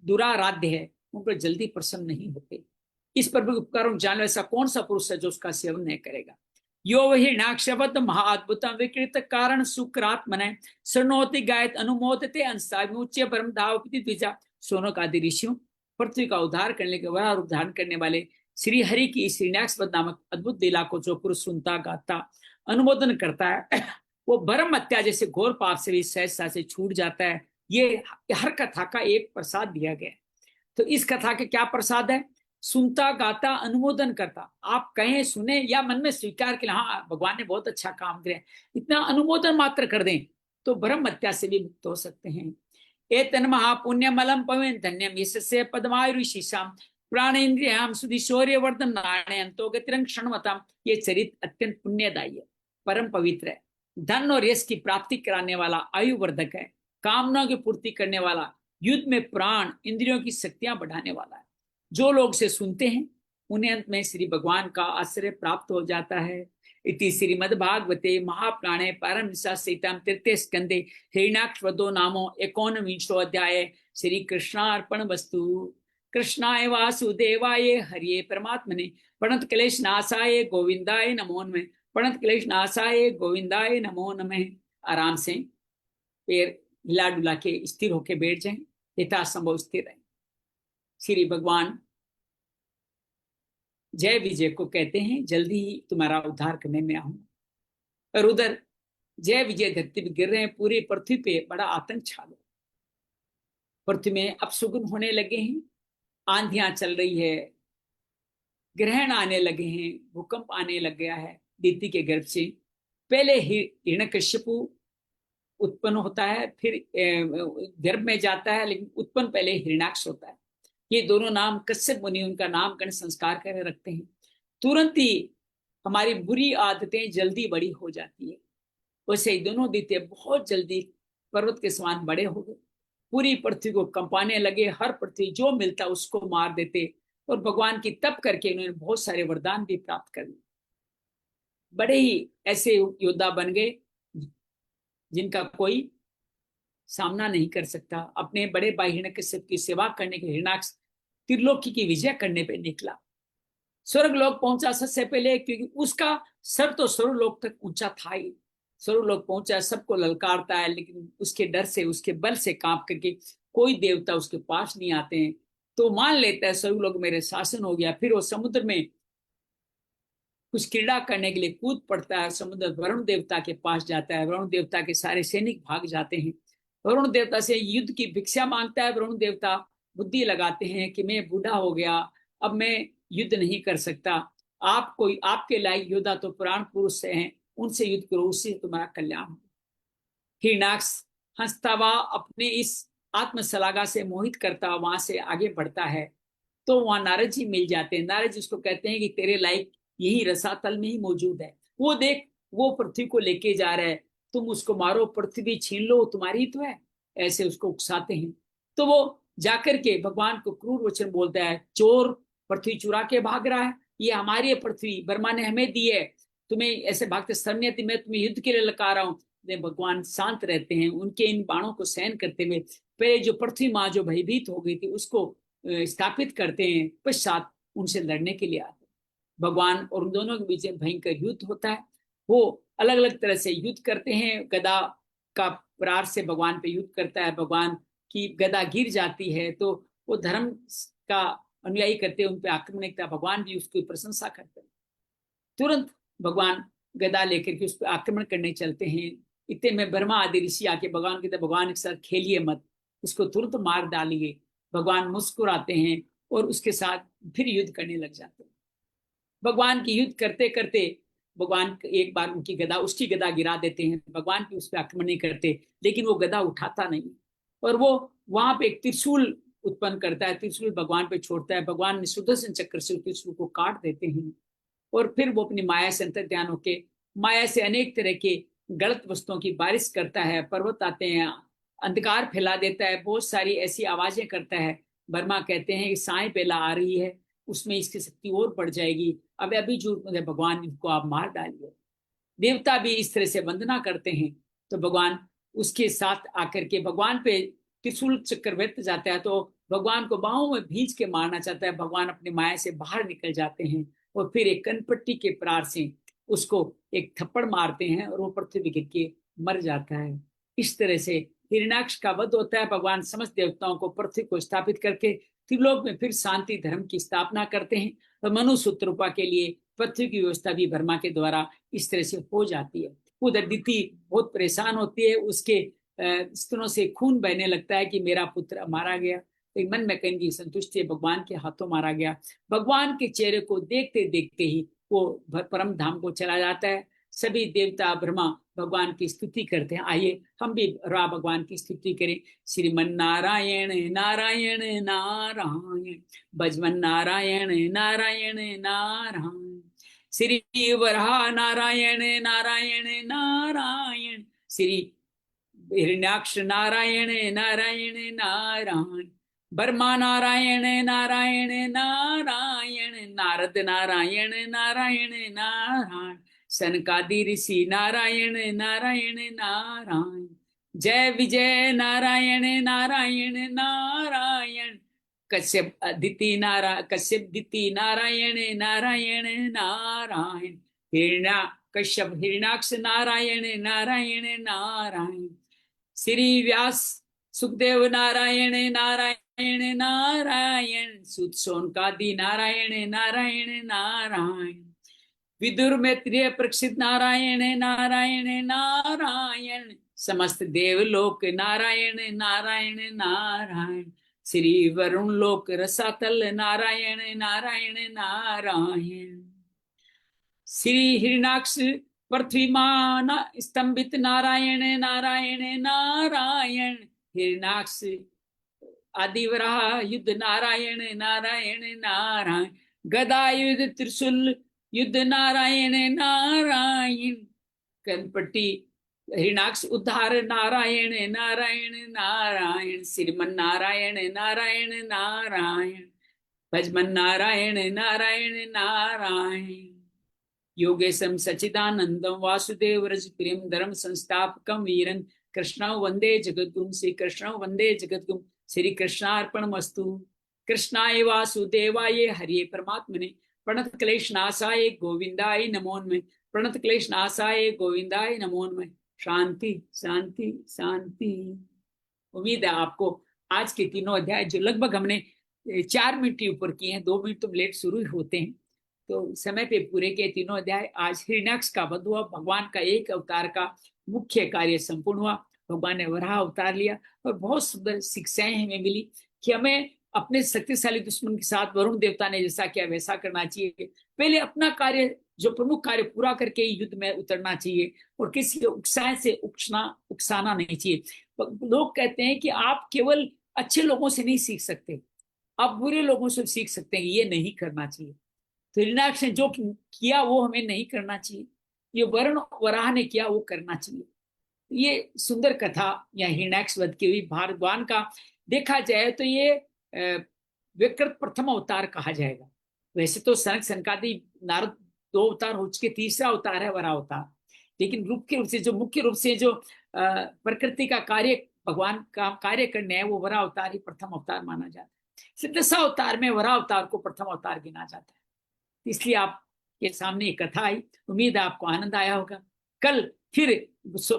दुराराध्य है, उन पर जल्दी प्रसन्न नहीं होते। इस पर भी उपकारों जान ऐसा कौन सा पुरुष है जो उसका सेवन नहीं करेगा। यो वही नाक्षवत महाअद्भुतम विकृत कारण सुक्रात्मने शृणोति गायत अनुमोदते अंसाच्य परम धावपति द्विजा। सोनक आदि ऋषियों पृथ्वी का उद्धार करने के वह रूप धारण करने वाले श्री हरि की श्रीनाक्षपद नामक अद्भुत लीला को जो पुरुष सुनता गाता अनुमोदन करता है, वो भरम हत्या जैसे घोर पाप से भी सहजता से छूट जाता है। ये हर कथा का एक प्रसाद दिया गया है। तो इस कथा के क्या प्रसाद है? सुनता गाता अनुमोदन करता। आप कहें सुने या मन में स्वीकार के हाँ भगवान ने बहुत अच्छा काम किया, इतना अनुमोदन मात्र कर दें तो भ्रम हत्या से भी मुक्त हो सकते हैं। एतन महापुण्यमलम पवन धन्यम यस्य पद्मायुषीशाम प्राणेन्द्रियाम सुधि शौर्यवर्धन नारायणतो गतिरंग क्षणवताम। ये चरित्र अत्यंत पुण्यदायी है, परम पवित्र है, धन और यश की प्राप्ति कराने वाला, आयुवर्धक है, कामना की पूर्ति करने वाला, युद्ध में प्राण इंद्रियों की शक्तियां बढ़ाने वाला है। जो लोग से सुनते हैं उन्हें अंत में श्री भगवान का आश्रय प्राप्त हो जाता है। इति श्रीमद्भागवते महापुराणे पारमहंस्यां तृतीय स्कंदे हिरण्याक्षवधो नामो 19वां अध्याय। श्री कृष्णार्पण वस्तु। कृष्णाय वासुदेवाय हरिये परमात्मने प्रणत क्लेश नाशाय गोविंदाय नमो नमः। प्रणत क्लेश नाशाय गोविंदाय नमो नमः। आराम से पैर हिला डुला के स्थिर होके बैठ जाएं, यथासंभव स्थिर रहें। श्री भगवान जय विजय को कहते हैं, जल्दी ही तुम्हारा उद्धार करने में आऊंगा। और उधर जय विजय धरती पे गिर रहे हैं, पूरी पृथ्वी पे बड़ा आतंक छा गया। पृथ्वी में अपशुगुन होने लगे हैं, आंधियां चल रही है, ग्रहण आने लगे हैं, भूकंप आने लग गया है। दीति के गर्भ से पहले हिरण्यकश्यपु उत्पन्न होता है, फिर गर्भ में जाता है, लेकिन उत्पन्न पहले हिरण्याक्ष होता है। ये दोनों नाम कश्यप मुनि उनका नामकरण संस्कार कर रखते हैं। तुरंत ही हमारी बुरी आदतें जल्दी बड़ी हो जाती है। वैसे ही दोनों दीते बहुत जल्दी पर्वत के समान बड़े हो गए, पूरी पृथ्वी को कंपाने लगे। हर पृथ्वी जो मिलता उसको मार देते, और भगवान की तप करके उन्होंने बहुत सारे वरदान भी प्राप्त कर लिए। बड़े ही ऐसे योद्धा बन गए जिनका कोई सामना नहीं कर सकता। अपने बड़े भाई हिरण्यकश्यप की सेवा करने के हिरण्याक्ष त्रिलोकी की विजय करने पे निकला, स्वर्ग लोक पहुंचा सबसे पहले, क्योंकि उसका सर तो स्वर्ग लोक तक ऊंचा था ही। स्वर्ग लोक पहुंचा, सबको ललकारता है, लेकिन उसके डर से, उसके बल से कांप करके कोई देवता उसके पास नहीं आते हैं। तो मान लेता है स्वर्ग लोक मेरे शासन हो गया। फिर वो समुद्र में कुछ क्रीड़ा करने के लिए कूद पड़ता है। समुद्र वरुण देवता के पास जाता है, वरुण देवता के सारे सैनिक भाग जाते हैं। वरुण देवता से युद्ध की भिक्षा मांगता है। वरुण देवता बुद्धि लगाते हैं कि मैं बूढ़ा हो गया, अब मैं युद्ध नहीं कर सकता, आप कोई आपके लायक योद्धा तो पुराण पुरुष से हैं, उनसे युद्ध करो, उससे तुम्हारा कल्याण हो। हिरण्याक्ष हंसता हुआ अपने इस आत्मशलाघा से मोहित करता वहां से आगे बढ़ता है। तो वहां नारद जी मिल जाते हैं। नारद जी उसको कहते हैं कि तेरे लायक यही रसातल में ही मौजूद है, वो देख, वो पृथ्वी को लेके जा रहा है, तुम उसको मारो, पृथ्वी छीन लो, तुम्हारी तो है। ऐसे उसको उकसाते हैं। तो वो जाकर के भगवान को क्रूर वचन बोलता है, चोर, पृथ्वी चुरा के भाग रहा है, ये हमारी पृथ्वी, ब्रह्मा ने हमें दी है, तुम्हें ऐसे भागते शरण्यति, मैं तुम्हें युद्ध के लिए लगा रहा हूँ। भगवान शांत रहते हैं, उनके इन बाणों को सहन करते हुए पहले जो पृथ्वी माँ जो भयभीत हो गई थी उसको स्थापित करते हैं, पश्चात उनसे लड़ने के लिए आते हैं। भगवान और उन दोनों के बीच भयंकर युद्ध होता है। वो अलग अलग तरह से युद्ध करते हैं। गदा का प्रहार से भगवान पे युद्ध करता है, भगवान की गदा गिर जाती है, तो वो धर्म का अनुयायी करते हैं, उन पे आक्रमण करता है। भगवान भी उसकी प्रशंसा करते हैं। तुरंत भगवान गदा लेकर के उस पर आक्रमण करने चलते हैं। इतने में ब्रह्मा आदि ऋषि आके भगवान कहते, भगवान के साथ खेलिए मत, इसको तुरंत मार डालिए। भगवान मुस्कुराते हैं और उसके साथ फिर युद्ध करने लग जाते हैं। भगवान की युद्ध करते करते भगवान एक बार उनकी गदा, उसकी गदा गिरा देते हैं, भगवान भी उस पर आक्रमण नहीं करते, लेकिन वो गदा उठाता नहीं, और वो वहां पे एक त्रिशूल उत्पन्न करता है, त्रिशूल भगवान पे छोड़ता है, भगवान ने सुदर्शन चक्र से त्रिशूल को काट देते हैं, और फिर वो अपनी माया से अंतर्ध्यान होके माया से अनेक तरह के गलत वस्तुओं की बारिश करता है, पर्वत आते हैं, अंधकार फैला देता है, बहुत सारी ऐसी आवाजें करता है। वर्मा कहते हैं कि साई बेला आ रही है, उसमें इसकी शक्ति और बढ़ जाएगी, अब अभी झूठ मतलब भगवान इनको आप मार डालिए। देवता भी इस तरह से वंदना करते हैं, तो भगवान उसके साथ आकर के भगवान पे त्रिशूल चक्कर व्यक्त जाता है, तो भगवान को बाहों में भींच के मारना चाहता है, भगवान अपनी माया से बाहर निकल जाते हैं, और फिर एक कनपट्टी के प्रहार से उसको एक थप्पड़ मारते हैं, और वो पृथ्वी गिर के मर जाता है। इस तरह से हिरण्याक्ष का वध होता है, भगवान समस्त देवताओं को पृथ्वी को स्थापित करके त्रिलोक में फिर शांति धर्म की स्थापना करते हैं, और मनुसूत्र रूपा के लिए पृथ्वी की व्यवस्था भी ब्रह्मा के द्वारा इस तरह से हो जाती है। उधर अदिति बहुत परेशान होती है, उसके स्तनों से खून बहने लगता है कि मेरा पुत्र मारा गया, एक मन में कहेंगी संतुष्टि भगवान के हाथों मारा गया। भगवान के चेहरे को देखते देखते ही वो परम धाम को चला जाता है। सभी देवता ब्रह्मा भगवान की स्तुति करते हैं। आइए हम भी रा भगवान की स्तुति करें। श्रीमन नारायण नारायण नारायण, भजमन नारायण नारायण नारायण, श्री वराह नारायण नारायण नारायण, श्री हिरण्याक्ष नारायण नारायण नारायण, ब्रह्मा नारायण नारायण नारायण, नारद नारायण नारायण नारायण, सनकादि ऋषि नारायण नारायण नारायण, जय विजय नारायण नारायण नारायण, कश्यप दिति नारायण नारायण नारायण, हिरण्या कश्यप हिरण्याक्ष नारायण नारायण नारायण, श्री व्यास सुखदेव नारायण नारायण नारायण, सुत शौनकादि नारायण नारायण नारायण, विदुर मैत्रेय परीक्षित नारायण नारायण नारायण, समस्त देवलोक नारायण नारायण नारायण, श्री वरुण लोक रसातल नारायण नारायण नारायण, श्री हिरण्याक्ष पृथ्वीमान स्तंभित नारायण नारायण नारायण, हिरण्याक्ष आदिवराह युद्ध नारायण नारायण नारायण, गदा युद्ध त्रिशूल युद्ध नारायण नारायण, कनपट्टी हिरण्याक्ष उद्धार नारायण नारायण नारायण, श्रीमन नारायण नारायण नारायण, भजमन नारायण नारायण नारायण, योगेशम सचिदानंदम वासुदेव रज प्रेम धर्म संस्थापकम वीरन कृष्ण वंदे जगद्गुरु, श्री कृष्ण वंदे जगद्गुरु, श्री कृष्णार्पणमस्तु। कृष्णाय वासुदेवाय हरिये परमात्मने, प्रणत क्लेश नाशाय गोविंदाय नमोन्मय, प्रणत क्लेश नाशाय गोविंदाय नमोन्मय। शांति शांति शांति। उम्मीद है आपको आज के तीनों अध्याय जो लगभग हमने 4 मिनट के ऊपर किए हैं, 2 मिनट तो लेट शुरू होते हैं, तो समय पे पूरे के तीनों अध्याय। आज हिरण्याक्ष का वध हुआ, भगवान का एक अवतार का मुख्य कार्य संपूर्ण हुआ, भगवान ने वराह अवतार लिया, और बहुत सुंदर शिक्षाएं हमें मिली कि हमें अपने शक्तिशाली दुश्मन के साथ वरुण देवता ने जैसा किया वैसा करना चाहिए। पहले अपना कार्य, जो प्रमुख कार्य पूरा करके ही युद्ध में उतरना चाहिए, और किसी उत्साह से उकसाना नहीं चाहिए। लोग कहते हैं कि आप केवल अच्छे लोगों से नहीं सीख सकते, आप बुरे लोगों से सीख सकते हैं, ये नहीं करना चाहिए। तो हिरण्याक्ष ने जो किया वो हमें नहीं करना चाहिए, ये वरुण वराह ने किया वो करना चाहिए। ये सुंदर कथा या हिरण्याक्ष वध की हुई भगवान का देखा जाए तो ये विकृत प्रथम अवतार कहा जाएगा। वैसे तो सनक सनकादि नारद 2 अवतार हो चुके, तीसरा अवतार है वराह अवतार, लेकिन मुख्य रूप से जो प्रकृति का कार्य, भगवान का कार्य करने है, वो वराह अवतार ही प्रथम अवतार माना जाता है। सिद्ध अवतार में वराह अवतार को प्रथम अवतार गिना जाता है। इसलिए आपके सामने एक कथा आई, उम्मीद है आपको आनंद आया होगा। कल फिर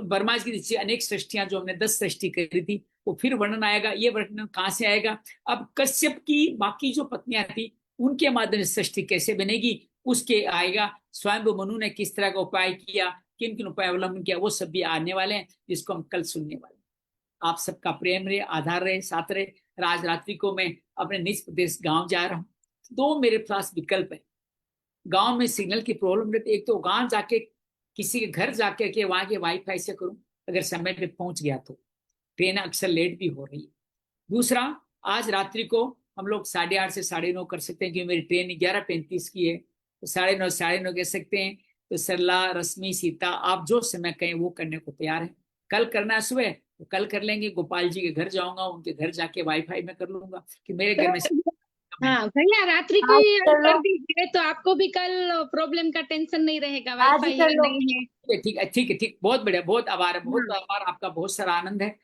वर्मा जी की अनेक सृष्टियां जो हमने 10 सृष्टि करी थी, वो फिर वर्णन आएगा। ये वर्णन कहाँ से आएगा? अब कश्यप की बाकी जो पत्नियां थी उनके माध्यम से सृष्टि कैसे बनेगी उसके आएगा। स्वयं मनु ने किस तरह का उपाय किया, किन किन उपाय अवलंबन किया, वो सब भी आने वाले हैं, जिसको हम कल सुनने वाले हैं। आप सबका प्रेम रहे, आधार रहे, साथ रहे। राज रात्रि को मैं अपने निज प्रदेश गाँव जा रहा हूँ। 2 मेरे पास विकल्प है, गांव में सिग्नल की प्रॉब्लम रहती है। एक तो गांव जाके किसी के घर जाके के वहां के वाईफाई से करूं, अगर समय पे पहुंच गया तो। ट्रेन अक्सर लेट भी हो रही है। दूसरा, आज रात्रि को हम लोग 8:30 से 9:30 कर सकते हैं, क्योंकि मेरी ट्रेन 11:35 की है, तो 9:30 9:30 कह सकते हैं। तो सरला, रश्मि, सीता, आप जो समय कहें वो करने को तैयार है। कल करना है सुबह तो कल कर लेंगे। गोपाल जी के घर जाऊंगा, उनके घर जाके वाईफाई में कर लूंगा, कि मेरे घर में तो है। हाँ भैया, रात्रि को आज ही आप चलो, कर दीजिए तो आपको भी कल प्रॉब्लम का टेंशन नहीं रहेगा, आज वाईफाई है चलो। नहीं है। ठीक है, ठीक है, ठीक, बहुत बढ़िया, बहुत आभार है, बहुत हाँ आभार आपका, बहुत सारा आनंद है।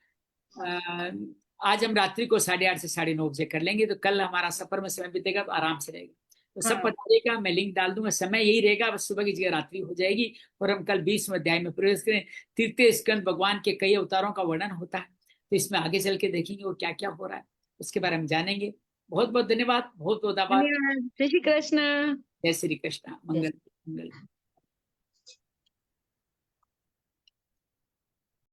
आज हम रात्रि को 8:30 से 9:30 कर लेंगे, तो कल हमारा सफर में समय बीतेगा तो आराम से रहेगा। तो सब हाँ। पता रहेगा, मैं लिंक डाल दूंगा, समय यही रहेगा, बस सुबह की जगह रात्रि हो जाएगी। और हम कल 20वें अध्याय में प्रवेश करें। तृतीय स्कंद भगवान के कई अवतारों का वर्णन होता है, तो इसमें आगे चल के देखेंगे वो क्या क्या हो रहा है, उसके बारे में जानेंगे। बहुत बहुत धन्यवाद, बहुत बहुत आभार। धन्यवाद। जय श्री कृष्ण। जय श्री कृष्ण, मंगल मंगल।